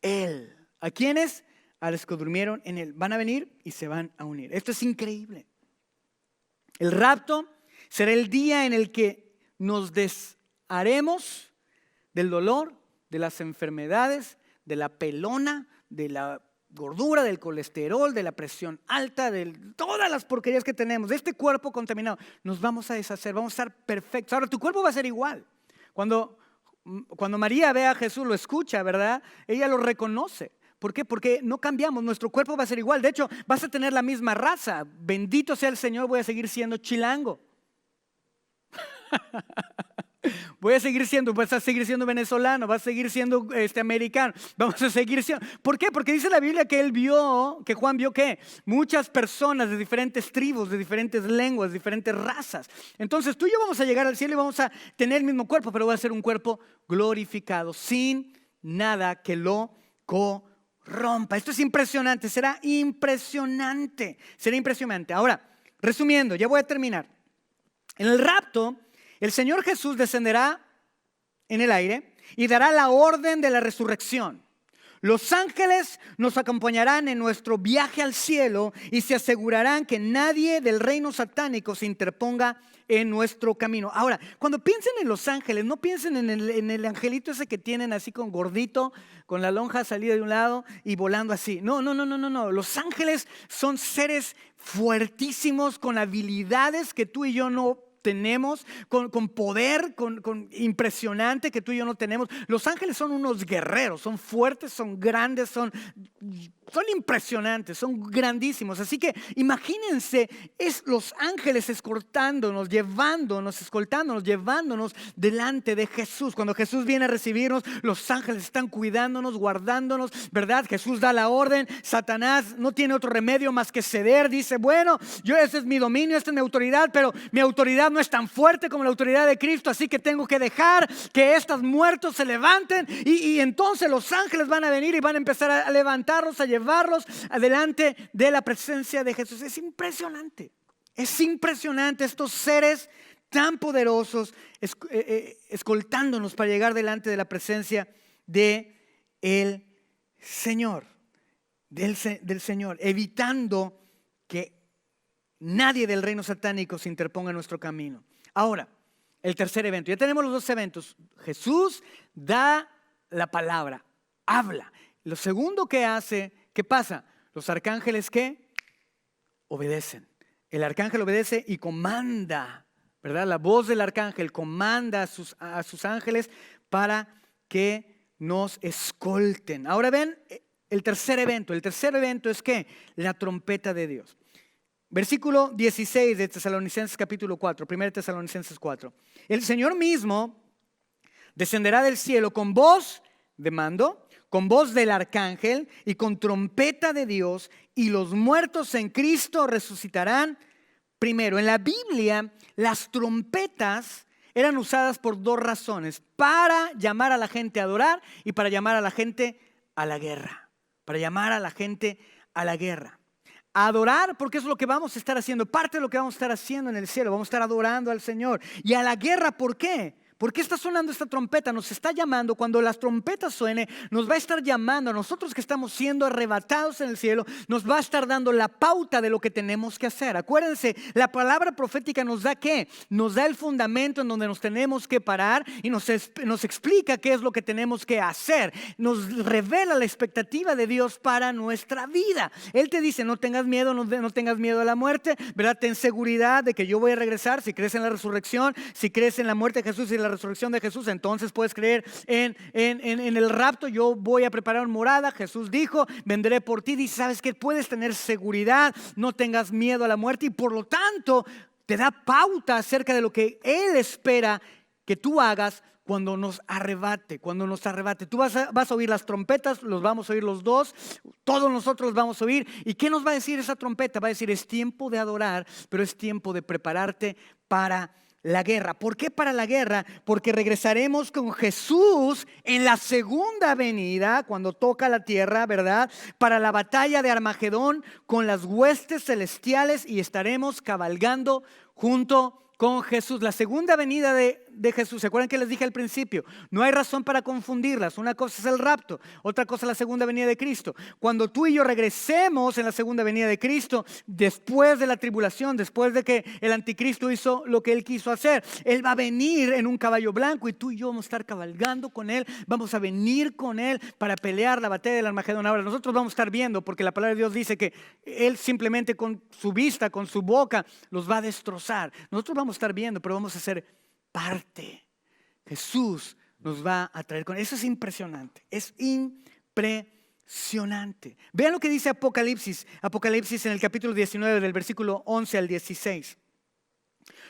Él. ¿A quiénes? A los que durmieron en Él. Van a venir y se van a unir. Esto es increíble. El rapto será el día en el que nos desharemos del dolor, de las enfermedades, de la pelona, de la gordura, del colesterol, de la presión alta, de todas las porquerías que tenemos, de este cuerpo contaminado. Nos vamos a deshacer, vamos a estar perfectos. Ahora tu cuerpo va a ser igual. Cuando María ve a Jesús, lo escucha, ¿verdad? Ella lo reconoce. ¿Por qué? Porque no cambiamos, nuestro cuerpo va a ser igual. De hecho, vas a tener la misma raza. Bendito sea el Señor, voy a seguir siendo chilango. Vas a seguir siendo venezolano, vas a seguir siendo americano, vamos a seguir siendo. ¿Por qué? Porque dice la Biblia que Juan vio que muchas personas de diferentes tribus, de diferentes lenguas, de diferentes razas. Entonces tú y yo vamos a llegar al cielo y vamos a tener el mismo cuerpo, pero va a ser un cuerpo glorificado, sin nada que lo corrompa. Esto es impresionante, será impresionante. Ahora, resumiendo, ya voy a terminar. En el rapto, el Señor Jesús descenderá en el aire y dará la orden de la resurrección. Los ángeles nos acompañarán en nuestro viaje al cielo y se asegurarán que nadie del reino satánico se interponga en nuestro camino. Ahora, cuando piensen en los ángeles, no piensen en el angelito ese que tienen así con gordito, con la lonja salida de un lado y volando así. No. Los ángeles son seres fuertísimos con habilidades que tú y yo no tenemos, con poder, con impresionante que tú y yo no tenemos. Los ángeles son unos guerreros, son fuertes, son grandes, son impresionantes, son grandísimos. Así que imagínense, los ángeles escoltándonos delante de Jesús. Cuando Jesús viene a recibirnos, los ángeles están cuidándonos, guardándonos, ¿verdad? Jesús da la orden, Satanás no tiene otro remedio más que ceder. Dice, bueno, ese es mi dominio, esta es mi autoridad, pero mi autoridad no es tan fuerte como la autoridad de Cristo, así que tengo que dejar que estos muertos se levanten y entonces los ángeles van a venir y van a empezar a levantarlos, a llevarlos adelante de la presencia de Jesús. Es impresionante estos seres tan poderosos escoltándonos para llegar delante de la presencia de el Señor, del Señor, evitando que nadie del reino satánico se interponga en nuestro camino. Ahora, el tercer evento. Ya tenemos los dos eventos. Jesús da la palabra, habla. Lo segundo que hace, ¿qué pasa? Los arcángeles, ¿qué? Obedecen. El arcángel obedece y comanda, ¿verdad? La voz del arcángel comanda a sus ángeles para que nos escolten. Ahora ven el tercer evento. El tercer evento es ¿qué? La trompeta de Dios. Versículo 16 de Tesalonicenses capítulo 4, 1 Tesalonicenses 4. El Señor mismo descenderá del cielo con voz de mando, con voz del arcángel y con trompeta de Dios, y los muertos en Cristo resucitarán primero. En la Biblia, las trompetas eran usadas por dos razones: para llamar a la gente a adorar y para llamar a la gente a la guerra. Para llamar a la gente a la guerra. A adorar, porque es lo que vamos a estar haciendo, parte de lo que vamos a estar haciendo en el cielo, vamos a estar adorando al Señor. Y a la guerra, ¿por qué? ¿Por qué está sonando esta trompeta? Nos está llamando. Cuando las trompetas suene, nos va a estar llamando a nosotros que estamos siendo arrebatados en el cielo. Nos va a estar dando la pauta de lo que tenemos que hacer. Acuérdense, la palabra profética nos da ¿qué? Nos da el fundamento en donde nos tenemos que parar y nos explica qué es lo que tenemos que hacer. Nos revela la expectativa de Dios para nuestra vida. Él te dice, no tengas miedo, no tengas miedo a la muerte, ¿verdad? Ten seguridad de que yo voy a regresar. Si crees en la resurrección, si crees en la muerte de Jesús y la resurrección de Jesús, entonces puedes creer en el rapto. Yo voy a preparar morada. Jesús dijo, vendré por ti. Dice, ¿sabes qué? Puedes tener seguridad, no tengas miedo a la muerte, y por lo tanto te da pauta acerca de lo que Él espera que tú hagas cuando nos arrebate. Tú vas a oír las trompetas, los vamos a oír los dos, todos nosotros los vamos a oír. ¿Y qué nos va a decir esa trompeta? Va a decir, es tiempo de adorar, pero es tiempo de prepararte para la guerra. ¿Por qué para la guerra? Porque regresaremos con Jesús en la segunda venida, cuando toca la tierra, ¿verdad? Para la batalla de Armagedón con las huestes celestiales, y estaremos cabalgando junto con Jesús. La segunda venida de Jesús, ¿se acuerdan que les dije al principio? No hay razón para confundirlas. Una cosa es el rapto, otra cosa es la segunda venida de Cristo. Cuando tú y yo regresemos en la segunda venida de Cristo, después de la tribulación, después de que el anticristo hizo lo que él quiso hacer, él va a venir en un caballo blanco y tú y yo vamos a estar cabalgando con él, vamos a venir con él para pelear la batalla del Armagedón. Ahora nosotros vamos a estar viendo, porque la palabra de Dios dice que él simplemente con su vista, con su boca, los va a destrozar. Nosotros vamos a estar viendo, pero vamos a ser parte. Jesús nos va a traer con eso. Es impresionante, es impresionante. Vean lo que dice Apocalipsis en el capítulo 19 del versículo 11 al 16.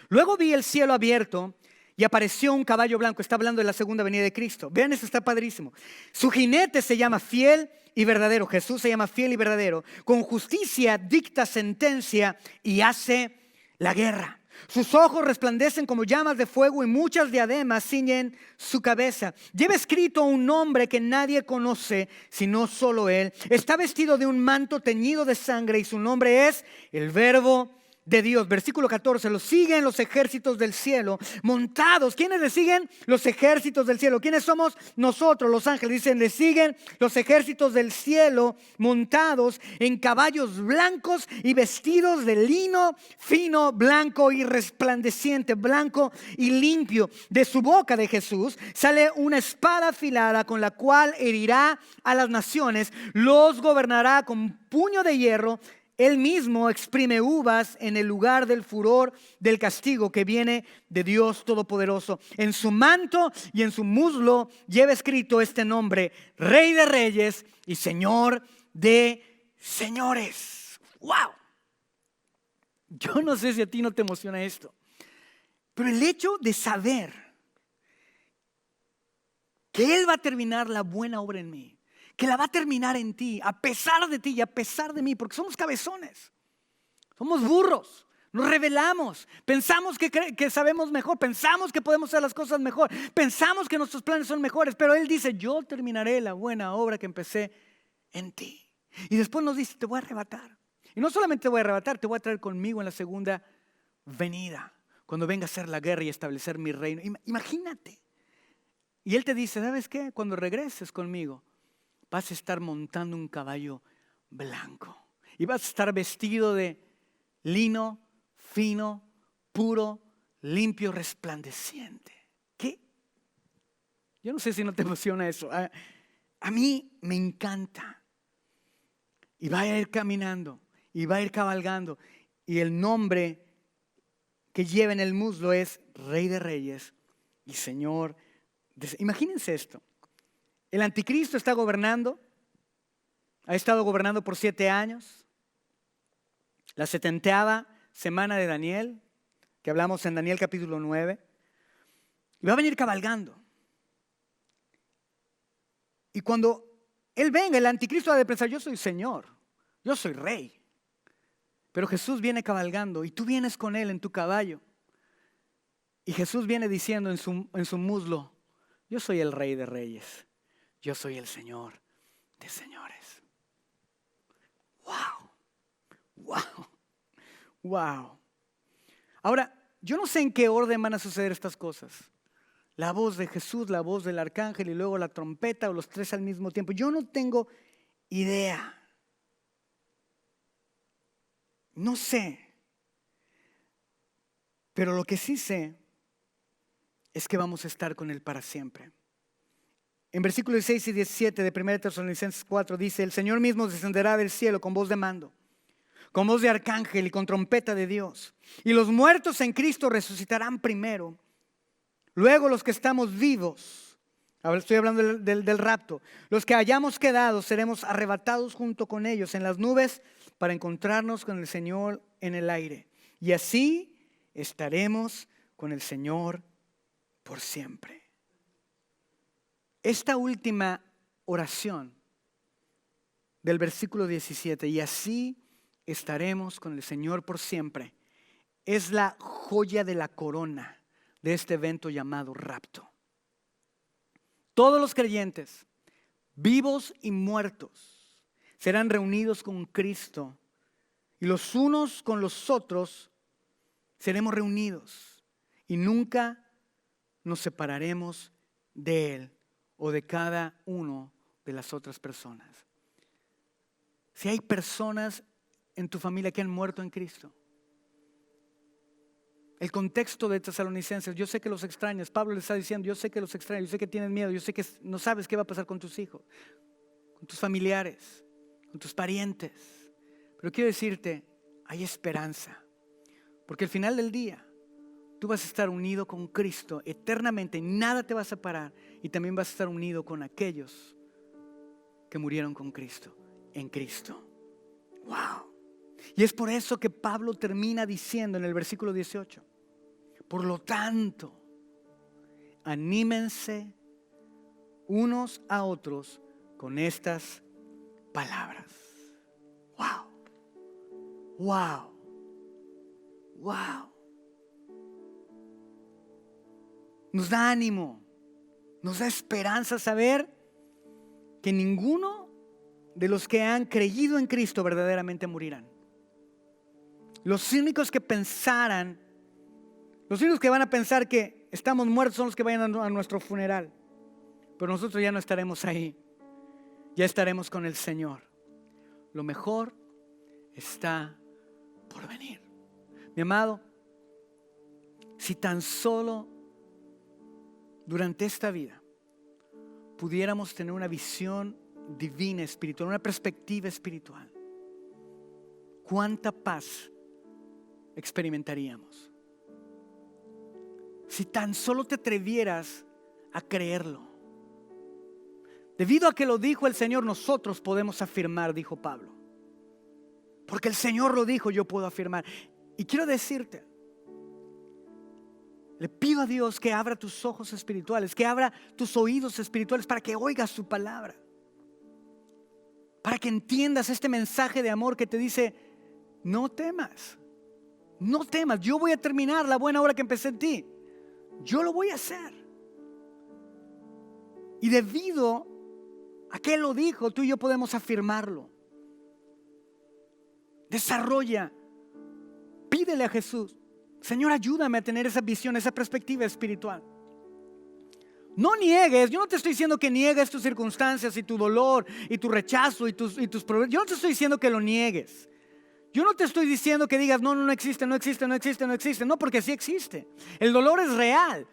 Luego vi el cielo abierto y apareció un caballo blanco. Está hablando de la segunda venida de Cristo. Vean, eso está padrísimo. Su jinete se llama Fiel y Verdadero. Jesús se llama Fiel y Verdadero. Con justicia dicta sentencia y hace la guerra. Sus ojos resplandecen como llamas de fuego y muchas diademas ciñen su cabeza. Lleva escrito un nombre que nadie conoce sino solo Él. Está vestido de un manto teñido de sangre y su nombre es el Verbo de Dios. Versículo 14, los siguen los ejércitos del cielo montados. ¿Quiénes le siguen? Los ejércitos del cielo. ¿Quiénes somos? Nosotros, los ángeles. Dicen, le siguen los ejércitos del cielo montados en caballos blancos y vestidos de lino fino, blanco y resplandeciente, blanco y limpio. De su boca, de Jesús, sale una espada afilada con la cual herirá a las naciones, los gobernará con puño de hierro. Él mismo exprime uvas en el lugar del furor del castigo que viene de Dios Todopoderoso. En su manto y en su muslo lleva escrito este nombre: Rey de Reyes y Señor de Señores. ¡Wow! Yo no sé si a ti no te emociona esto, pero el hecho de saber que Él va a terminar la buena obra en mí, que la va a terminar en ti, a pesar de ti y a pesar de mí, porque somos cabezones, somos burros, nos rebelamos, pensamos que sabemos mejor, pensamos que podemos hacer las cosas mejor, pensamos que nuestros planes son mejores, pero Él dice, yo terminaré la buena obra que empecé en ti. Y después nos dice, te voy a arrebatar. Y no solamente te voy a arrebatar, te voy a traer conmigo en la segunda venida, cuando venga a hacer la guerra y establecer mi reino. Imagínate. Y Él te dice, ¿sabes qué? Cuando regreses conmigo, vas a estar montando un caballo blanco y vas a estar vestido de lino fino, puro, limpio, resplandeciente. ¿Qué? Yo no sé si no te emociona eso. A mí me encanta. Y va a ir caminando y va a ir cabalgando. Y el nombre que lleva en el muslo es Rey de Reyes y Señor de... Imagínense esto. El anticristo está gobernando, ha estado gobernando por 7 años. La 70ª semana de Daniel, que hablamos en Daniel capítulo 9. Y va a venir cabalgando. Y cuando Él venga, el anticristo va a pensar, yo soy Señor, yo soy Rey. Pero Jesús viene cabalgando y tú vienes con Él en tu caballo. Y Jesús viene diciendo en su muslo, yo soy el Rey de Reyes. Yo soy el Señor de señores. ¡Wow! ¡Wow! ¡Wow! Ahora, yo no sé en qué orden van a suceder estas cosas. La voz de Jesús, la voz del arcángel y luego la trompeta o los 3 al mismo tiempo. Yo no tengo idea. No sé. Pero lo que sí sé es que vamos a estar con Él para siempre. En versículos 16 y 17 de 1 Tesalonicenses 4 dice, el Señor mismo descenderá del cielo con voz de mando, con voz de arcángel y con trompeta de Dios. Y los muertos en Cristo resucitarán primero. Luego los que estamos vivos, ahora estoy hablando del rapto, los que hayamos quedado seremos arrebatados junto con ellos en las nubes para encontrarnos con el Señor en el aire. Y así estaremos con el Señor por siempre. Esta última oración del versículo 17, y así estaremos con el Señor por siempre, es la joya de la corona de este evento llamado rapto. Todos los creyentes, vivos y muertos, serán reunidos con Cristo y los unos con los otros seremos reunidos y nunca nos separaremos de Él o de cada uno de las otras personas. Si hay personas en tu familia que han muerto en Cristo, el contexto de Tesalonicenses, yo sé que los extrañas. Pablo le está diciendo, yo sé que los extrañas, yo sé que tienes miedo, yo sé que no sabes qué va a pasar con tus hijos, con tus familiares, con tus parientes. Pero quiero decirte, hay esperanza, porque al final del día tú vas a estar unido con Cristo eternamente, nada te va a separar, y también vas a estar unido con aquellos que murieron con Cristo, en Cristo. ¡Wow! Y es por eso que Pablo termina diciendo en el versículo 18, por lo tanto, anímense unos a otros con estas palabras. Wow. Wow. Wow. Nos da ánimo, nos da esperanza saber que ninguno de los que han creído en Cristo verdaderamente morirán. Los únicos que pensaran, los únicos que van a pensar que estamos muertos son los que vayan a nuestro funeral. Pero nosotros ya no estaremos ahí, ya estaremos con el Señor. Lo mejor está por venir. Mi amado, si tan solo durante esta vida pudiéramos tener una visión divina espiritual, una perspectiva espiritual, cuánta paz experimentaríamos. Si tan solo te atrevieras a creerlo. Debido a que lo dijo el Señor, nosotros podemos afirmar, dijo Pablo. Porque el Señor lo dijo, yo puedo afirmar. Y quiero decirte, le pido a Dios que abra tus ojos espirituales, que abra tus oídos espirituales para que oigas su palabra. Para que entiendas este mensaje de amor que te dice, no temas, no temas, yo voy a terminar la buena obra que empecé en ti. Yo lo voy a hacer. Y debido a que Él lo dijo, tú y yo podemos afirmarlo. Desarrolla, pídele a Jesús, Señor, ayúdame a tener esa visión, esa perspectiva espiritual. No niegues, yo no te estoy diciendo que niegues tus circunstancias y tu dolor y tu rechazo y tus problemas. Yo no te estoy diciendo que lo niegues. Yo no te estoy diciendo que digas, no existe, no existe, no existe, no existe. No, porque sí existe. El dolor es real.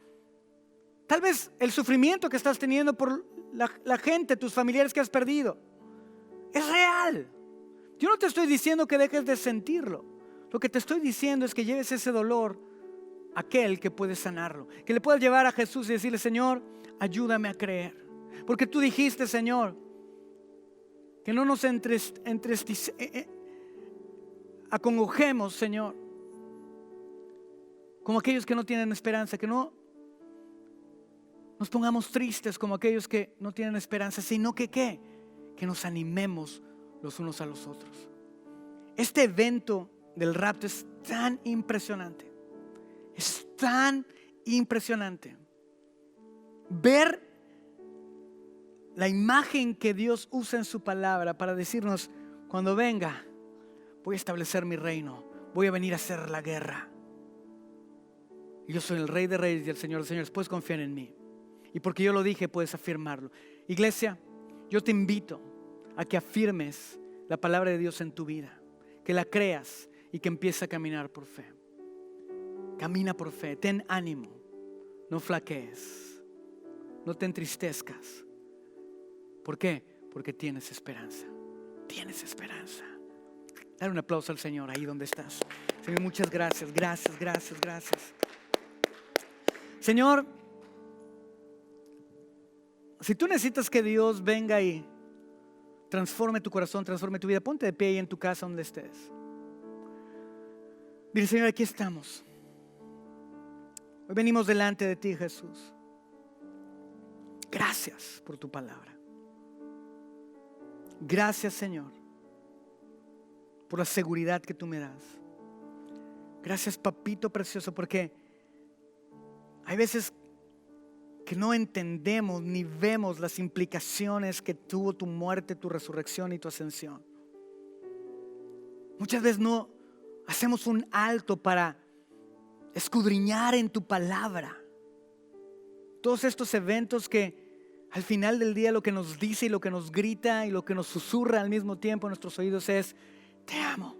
Tal vez el sufrimiento que estás teniendo por la gente, tus familiares que has perdido, es real. Yo no te estoy diciendo que dejes de sentirlo. Lo que te estoy diciendo es que lleves ese dolor a aquel que puede sanarlo. Que le puedas llevar a Jesús y decirle, Señor, ayúdame a creer. Porque tú dijiste, Señor, que no nos acongojemos, Señor, como aquellos que no tienen esperanza, que no nos pongamos tristes como aquellos que no tienen esperanza, sino que ¿qué? Que nos animemos los unos a los otros. Este evento del rapto es tan impresionante. Es tan impresionante. Ver la imagen que Dios usa en su palabra para decirnos, cuando venga, voy a establecer mi reino, voy a venir a hacer la guerra. Y yo soy el Rey de Reyes y el Señor de Señores. Puedes confiar en mí. Y porque yo lo dije, puedes afirmarlo. Iglesia, yo te invito a que afirmes la palabra de Dios en tu vida, que la creas y que empieces a caminar por fe. Camina por fe, ten ánimo, no flaquees, no te entristezcas. ¿Por qué? Porque tienes esperanza. Tienes esperanza. Dale un aplauso al Señor ahí donde estás. Señor, muchas gracias, gracias, gracias, gracias. Señor, si tú necesitas que Dios venga y transforme tu corazón, transforme tu vida, ponte de pie ahí en tu casa donde estés. Dile, Señor, aquí estamos. Hoy venimos delante de ti, Jesús. Gracias por tu palabra. Gracias, Señor, por la seguridad que tú me das. Gracias, papito precioso, porque hay veces que no entendemos ni vemos las implicaciones que tuvo tu muerte, tu resurrección y tu ascensión. Muchas veces no hacemos un alto para escudriñar en tu palabra todos estos eventos que al final del día lo que nos dice y lo que nos grita y lo que nos susurra al mismo tiempo en nuestros oídos es: te amo,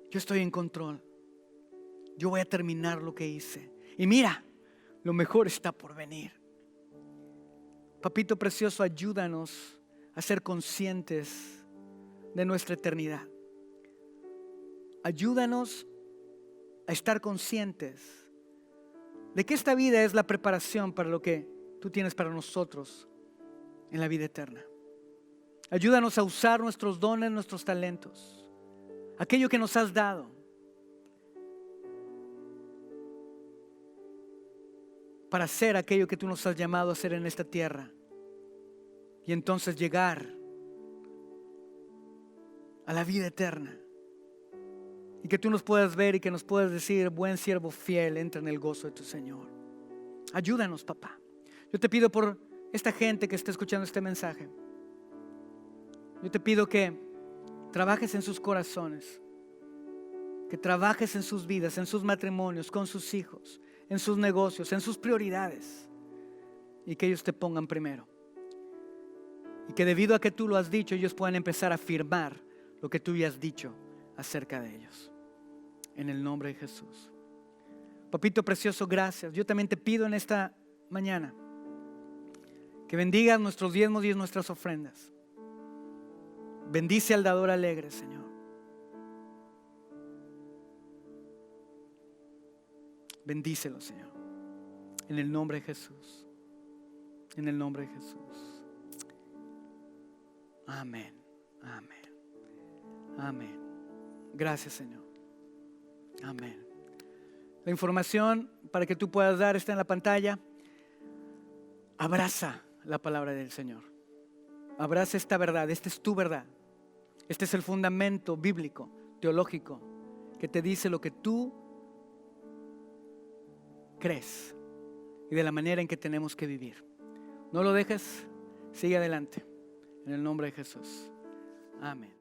yo estoy en control, yo voy a terminar lo que hice, y mira, lo mejor está por venir. Papito precioso, ayúdanos a ser conscientes de nuestra eternidad. Ayúdanos a estar conscientes de que esta vida es la preparación para lo que tú tienes para nosotros en la vida eterna. Ayúdanos a usar nuestros dones, nuestros talentos, aquello que nos has dado, para hacer aquello que tú nos has llamado a hacer en esta tierra. Y entonces llegar a la vida eterna. Y que tú nos puedas ver y que nos puedas decir: buen siervo fiel, entra en el gozo de tu Señor. Ayúdanos, papá. Yo te pido por esta gente que está escuchando este mensaje. Yo te pido que trabajes en sus corazones, que trabajes en sus vidas, en sus matrimonios, con sus hijos, en sus negocios, en sus prioridades, y que ellos te pongan primero. Y que debido a que tú lo has dicho, ellos puedan empezar a afirmar lo que tú ya has dicho acerca de ellos. En el nombre de Jesús. Papito precioso, gracias. Yo también te pido en esta mañana que bendigas nuestros diezmos y nuestras ofrendas. Bendice al dador alegre, Señor. Bendícelo, Señor. En el nombre de Jesús. En el nombre de Jesús. Amén. Amén. Amén. Gracias, Señor. Amén. La información para que tú puedas dar está en la pantalla. Abraza la palabra del Señor. Abraza esta verdad. Esta es tu verdad. Este es el fundamento bíblico, teológico, que te dice lo que tú crees y de la manera en que tenemos que vivir. No lo dejes, sigue adelante. En el nombre de Jesús. Amén.